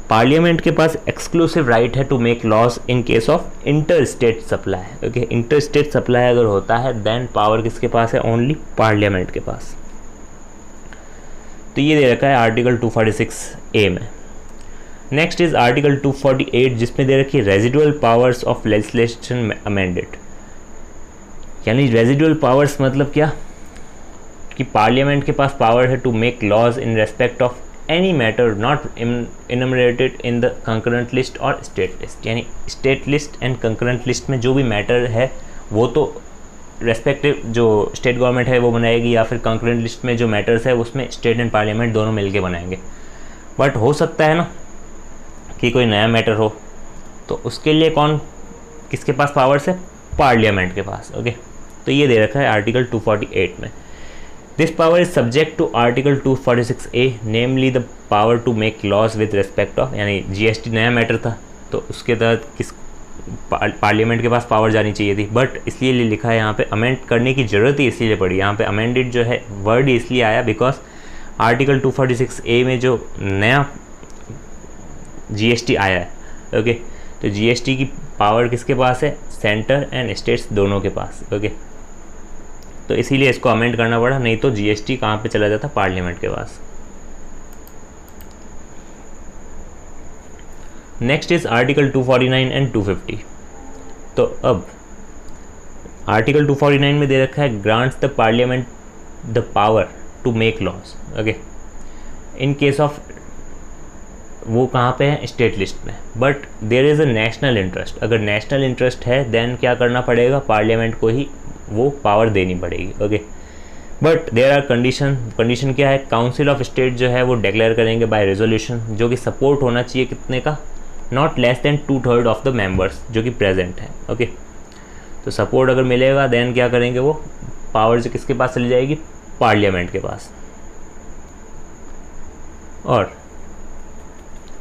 पार्लियामेंट के पास एक्सक्लूसिव राइट है to make laws in case of inter state supply. Okay, inter state supply अगर होता है देन पावर किसके पास है, ओनली पार्लियामेंट के पास। तो ये दे रखा है आर्टिकल 246A में। नेक्स्ट इज आर्टिकल 248, जिसमें दे रखी है residual powers of legislation amended. यानी रेजिडुअल पावर्स मतलब क्या, कि पार्लियामेंट के पास पावर है to make laws in respect of any matter not enumerated in the concurrent list और स्टेट लिस्ट। यानी state list and concurrent list में जो भी मैटर है वो तो रेस्पेक्टिव जो स्टेट गवर्नमेंट है वो बनाएगी, या फिर कंकरेंट लिस्ट में जो मैटर्स है उसमें स्टेट एंड पार्लियामेंट दोनों मिलके बनाएंगे। बट हो सकता है ना कि कोई नया मैटर हो, तो उसके लिए कौन किसके पास पावर्स है, पार्लियामेंट के पास। ओके, तो ये दे रखा है आर्टिकल 248 में। This power is subject to article 246A, namely the power to make laws with respect of, यानी जीएसटी नया मैटर था तो उसके तहत किस पार्लियामेंट के पास पावर जानी चाहिए थी, बट इसलिए लिखा है यहाँ पे अमेंड करने की ज़रूरत ही इसलिए पड़ी। यहाँ पे अमेंडेड जो है वर्ड इसलिए आया बिकॉज आर्टिकल 246A में जो नया जीएसटी आया है। ओके, तो जीएसटी की पावर किसके पास है, सेंटर एंड स्टेट्स दोनों के पास। ओके, तो इसीलिए इसको अमेंड करना पड़ा, नहीं तो जीएसटी कहाँ पे चला जाता, पार्लियामेंट के पास। Next is article 249 and 250। तो अब आर्टिकल 249 में दे रखा है grants the Parliament the power to make laws. Okay, in case of, वो कहाँ पे है, स्टेट लिस्ट में, but there is a national interest. अगर नेशनल इंटरेस्ट है देन क्या करना पड़ेगा, पार्लियामेंट को ही वो पावर देनी पड़ेगी। Okay, but there are condition क्या है, काउंसिल ऑफ स्टेट जो है वो डिक्लेयर करेंगे बाय रेजोल्यूशन, जो कि सपोर्ट होना चाहिए कितने का, not less than 2/3 of the members जो कि प्रेजेंट है। ओके, तो सपोर्ट अगर मिलेगा देन क्या करेंगे, वो पावर जो किसके पास चली जाएगी, पार्लियामेंट के पास। और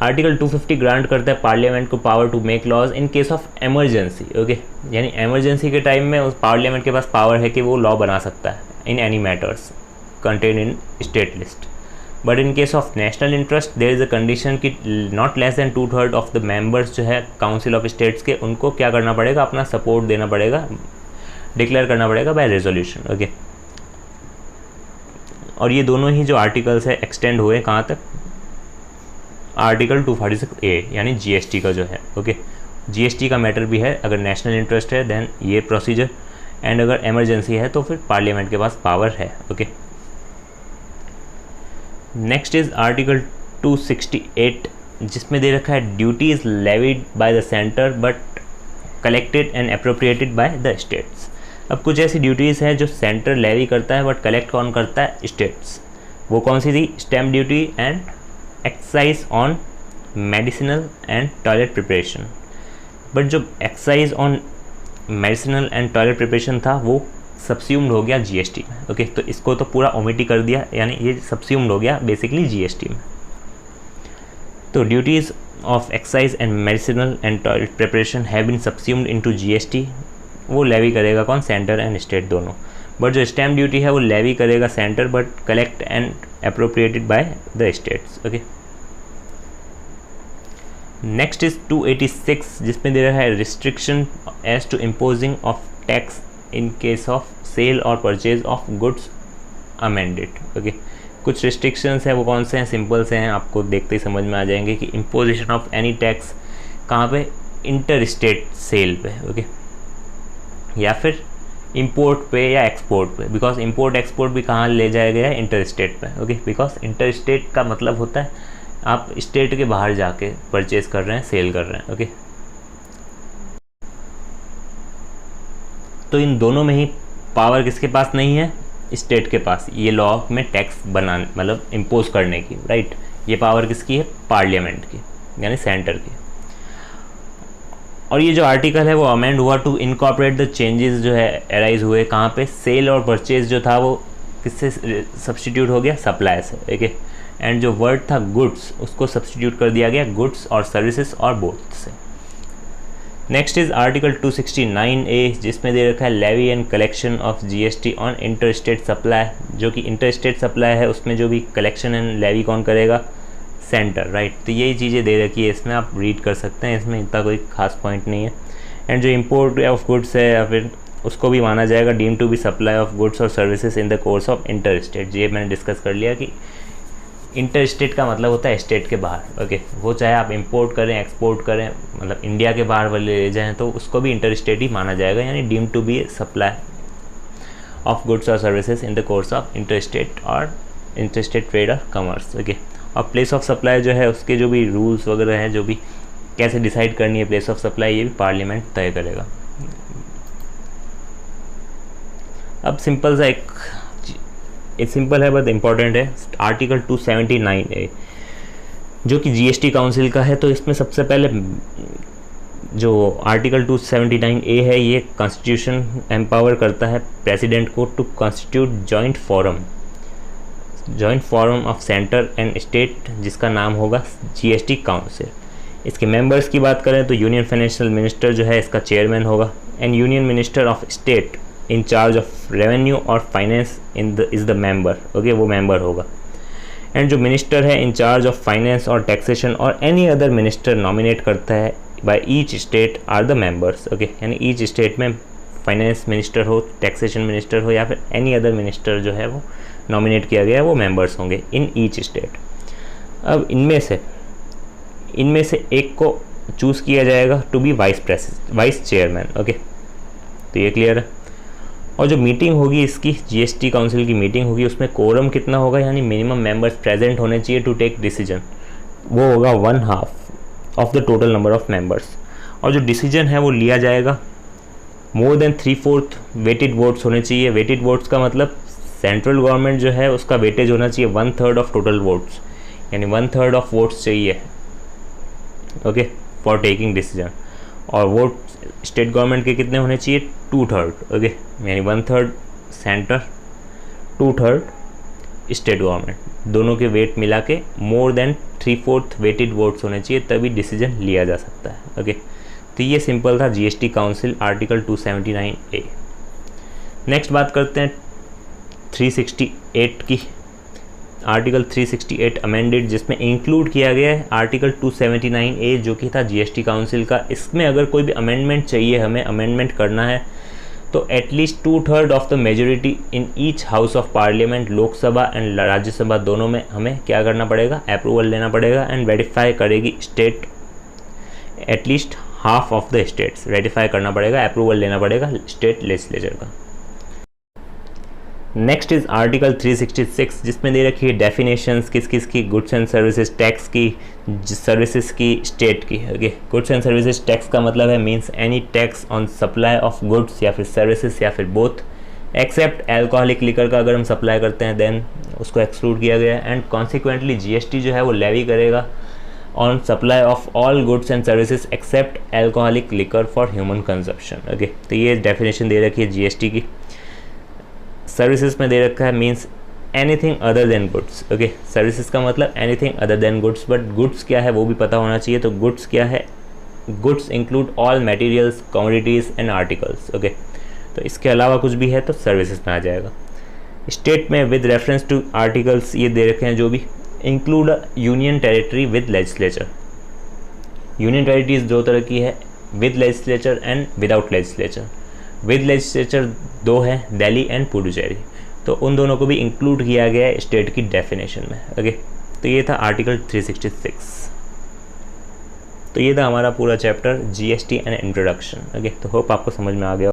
आर्टिकल 250 ग्रांट करता है पार्लियामेंट को power to make laws in case of emergency. Okay, यानी इमरजेंसी के टाइम में उस पार्लियामेंट के पास पावर है कि वो लॉ बना सकता है in any matters contain in state list. But in case of national interest there is a condition कि not less than 2/3 of the members जो है काउंसिल ऑफ स्टेट्स के, उनको क्या करना पड़ेगा, अपना सपोर्ट देना पड़ेगा, डिक्लेयर करना पड़ेगा बाय रेजोल्यूशन। ओके, और ये दोनों ही जो आर्टिकल्स है एक्सटेंड हुए कहाँ तक, आर्टिकल 246A यानी जीएसटी का जो है। ओके, जीएसटी का मैटर भी है, अगर नेशनल इंटरेस्ट है देन ये प्रोसीजर, एंड अगर इमरजेंसी है तो फिर पार्लियामेंट के पास पावर है। ओके, नेक्स्ट इज आर्टिकल 268, जिसमें दे रखा है duties levied by the centre but collected and appropriated by the states. अब कुछ ऐसी ड्यूटीज़ हैं जो सेंटर लेवी करता है बट कलेक्ट कौन करता है, स्टेट्स। वो कौन सी थी, stamp duty and excise on medicinal and toilet preparation. But जो excise on medicinal and toilet preparation था वो सबस्यूम्ड हो गया जीएसटी में। ओके, तो इसको तो पूरा ओमिट ही कर दिया, यानी ये सबस्यूम्ड हो गया बेसिकली जीएसटी में। तो duties of excise and medicinal and toilet preparation have been subsumed into GST. वो लेवी करेगा कौन? सेंटर एंड स्टेट दोनों। बट जो स्टैम्प ड्यूटी है वो लेवी करेगा centre, but collect and appropriated by the states. Okay, next is 286, जिसमें दे रहा है restriction as to imposing of tax in case of sale और purchase of goods amended. Okay, कुछ रिस्ट्रिक्शंस है, वो कौन से हैं? सिंपल से हैं, आपको देखते ही समझ में आ जाएंगे कि इम्पोजिशन ऑफ एनी टैक्स कहाँ पे? इंटर स्टेट सेल पे। ओके, या फिर इंपोर्ट पे या एक्सपोर्ट पे, बिकॉज इंपोर्ट एक्सपोर्ट भी कहाँ ले जाया गया है? इंटर स्टेट पे। ओके, बिकॉज इंटर स्टेट का मतलब होता है आप स्टेट के बाहर जाके परचेज कर रहे हैं, सेल कर रहे हैं। ओके, तो इन दोनों में ही पावर किसके पास नहीं है? स्टेट के पास, ये लॉ में टैक्स बनाने मतलब इम्पोज करने की, राइट। ये पावर किसकी है? पार्लियामेंट की, यानी सेंटर की। और ये जो आर्टिकल है वो अमेंड हुआ टू इनकॉर्पोरेट द चेंजेस जो है अराइज हुए कहाँ पे? सेल और परचेज जो था वो किससे सब्सटीट्यूट हो गया? सप्लाई से। ओके, एंड जो वर्ड था गुड्स, उसको सब्सटीट्यूट कर दिया गया गुड्स और सर्विसेज और बोथ से। नेक्स्ट इज आर्टिकल 269A, जिसमें दे रखा है levy and collection of GST on inter state supply. जो कि इंटर स्टेट सप्लाई है उसमें जो भी कलेक्शन एंड लेवी कौन करेगा? Centre, right. तो यही चीज़ें दे रखी है इसमें, आप रीड कर सकते हैं, इसमें इतना कोई खास पॉइंट नहीं है। एंड जो इम्पोर्ट ऑफ गुड्स है या फिर उसको भी माना जाएगा deem to be supply of goods और services in the course of inter state. ये मैंने डिस्कस कर लिया कि इंटर स्टेट का मतलब होता है स्टेट के बाहर। ओके, वो चाहे आप इंपोर्ट करें, एक्सपोर्ट करें, मतलब इंडिया के बाहर वाले ले जाएँ तो उसको भी इंटर स्टेट ही माना जाएगा, यानी deem to be supply of goods और services in the course of inter state और इंटर स्टेट ट्रेड और कमर्स। ओके, और प्लेस ऑफ सप्लाई जो है उसके जो भी रूल्स वगैरह हैं, जो भी कैसे डिसाइड करनी है प्लेस ऑफ सप्लाई, ये भी पार्लियामेंट तय करेगा। अब सिंपल सा एक सिंपल है बट इम्पॉर्टेंट है, आर्टिकल 279A जो कि जीएसटी काउंसिल का है। तो इसमें सबसे पहले जो आर्टिकल 279A है ये कॉन्स्टिट्यूशन एम्पावर करता है प्रेसिडेंट को to constitute joint forum of centre and state, जिसका नाम होगा जीएसटी काउंसिल। इसके मेंबर्स की बात करें तो यूनियन फाइनेंशियल मिनिस्टर जो है इसका चेयरमैन होगा, and union minister of state in charge of revenue और finance is the member. Okay, वो मेंबर होगा। एंड जो मिनिस्टर है इन चार्ज ऑफ फाइनेंस और टैक्सेशन और एनी अदर मिनिस्टर नॉमिनेट करता है by each state are the members. Okay, यानी ईच स्टेट में फाइनेंस मिनिस्टर हो, टैक्सेशन मिनिस्टर हो या फिर एनी अदर मिनिस्टर जो है वो नॉमिनेट किया गया है, वो मेंबर्स होंगे इन ईच स्टेट। अब इनमें से एक को चूज़ किया जाएगा to be vice chairman. Okay, तो ये क्लियर है। और जो मीटिंग होगी इसकी जीएसटी काउंसिल की मीटिंग होगी, उसमें कोरम कितना होगा, यानी मिनिमम मेंबर्स प्रेजेंट होने चाहिए टू टेक डिसीजन, वो होगा 1/2 of the total number of members. और जो डिसीजन है वो लिया जाएगा मोर देन 3/4 वेटेड वोट्स होने चाहिए। वेटेड वोट्स का मतलब सेंट्रल गवर्नमेंट जो है उसका वेटेज होना चाहिए 1/3 ऑफ टोटल वोट्स, यानी 1/3 ऑफ वोट्स चाहिए। Okay, for taking decision. और वोट स्टेट गवर्नमेंट के कितने होने चाहिए? 2/3। ओके, यानी 1/3 सेंटर, 2/3 स्टेट गवर्नमेंट, दोनों के वेट मिला के मोर देन 3/4 वेटेड वोट्स होने चाहिए, तभी डिसीजन लिया जा सकता है। ओके, तो ये सिंपल था GST council article 279A। Next बात करते हैं 368 की। आर्टिकल 368 अमेंडेड, जिसमें इंक्लूड किया गया है आर्टिकल 279A जो कि था जीएसटी काउंसिल का। इसमें अगर कोई भी अमेंडमेंट चाहिए, हमें अमेंडमेंट करना है, तो at least 2/3 of the majority in each house of parliament, Lok Sabha and Rajya Sabha दोनों में हमें क्या करना पड़ेगा? अप्रूवल लेना पड़ेगा। एंड वेरीफाई करेगी state, at least half of the states ratify करना पड़ेगा, अप्रूवल लेना पड़ेगा स्टेट लेजिस्लेचर का। नेक्स्ट इज आर्टिकल 366, जिसमें दे रखी है डेफिनेशंस किस किस की? गुड्स एंड सर्विसेज टैक्स की, सर्विसेज की, स्टेट की। Okay, goods and services tax का मतलब है means any tax on supply of goods या फिर सर्विसेज या फिर बोथ, एक्सेप्ट एल्कोहलिक लिकर का अगर हम सप्लाई करते हैं देन उसको एक्सक्लूड किया गया है। एंड कॉन्सिक्वेंटली जीएसटी जो है वो लेवी करेगा on supply of all goods and services except alcoholic liquor for human consumption. Okay, तो ये डेफिनेशन दे रखी है जीएसटी की। सर्विसेज में दे रखा है means anything other than goods. Okay, services का मतलब anything other than goods, but goods क्या है वो भी पता होना चाहिए। तो गुड्स क्या है? Goods include all materials, commodities and articles. Okay, तो इसके अलावा कुछ भी है तो सर्विसेज में आ जाएगा। स्टेट में विद रेफरेंस टू आर्टिकल्स ये दे रखे हैं जो भी, include union territory with legislature. Union territories दो तरह की है, with legislature and without legislature. With legislature दो है, दिल्ली एंड पुडुचेरी, तो उन दोनों को भी इंक्लूड किया गया है स्टेट की डेफिनेशन में। ओके, तो ये था आर्टिकल 366। तो ये था हमारा पूरा chapter GST and introduction. Okay, तो होप आपको समझ में आ गया।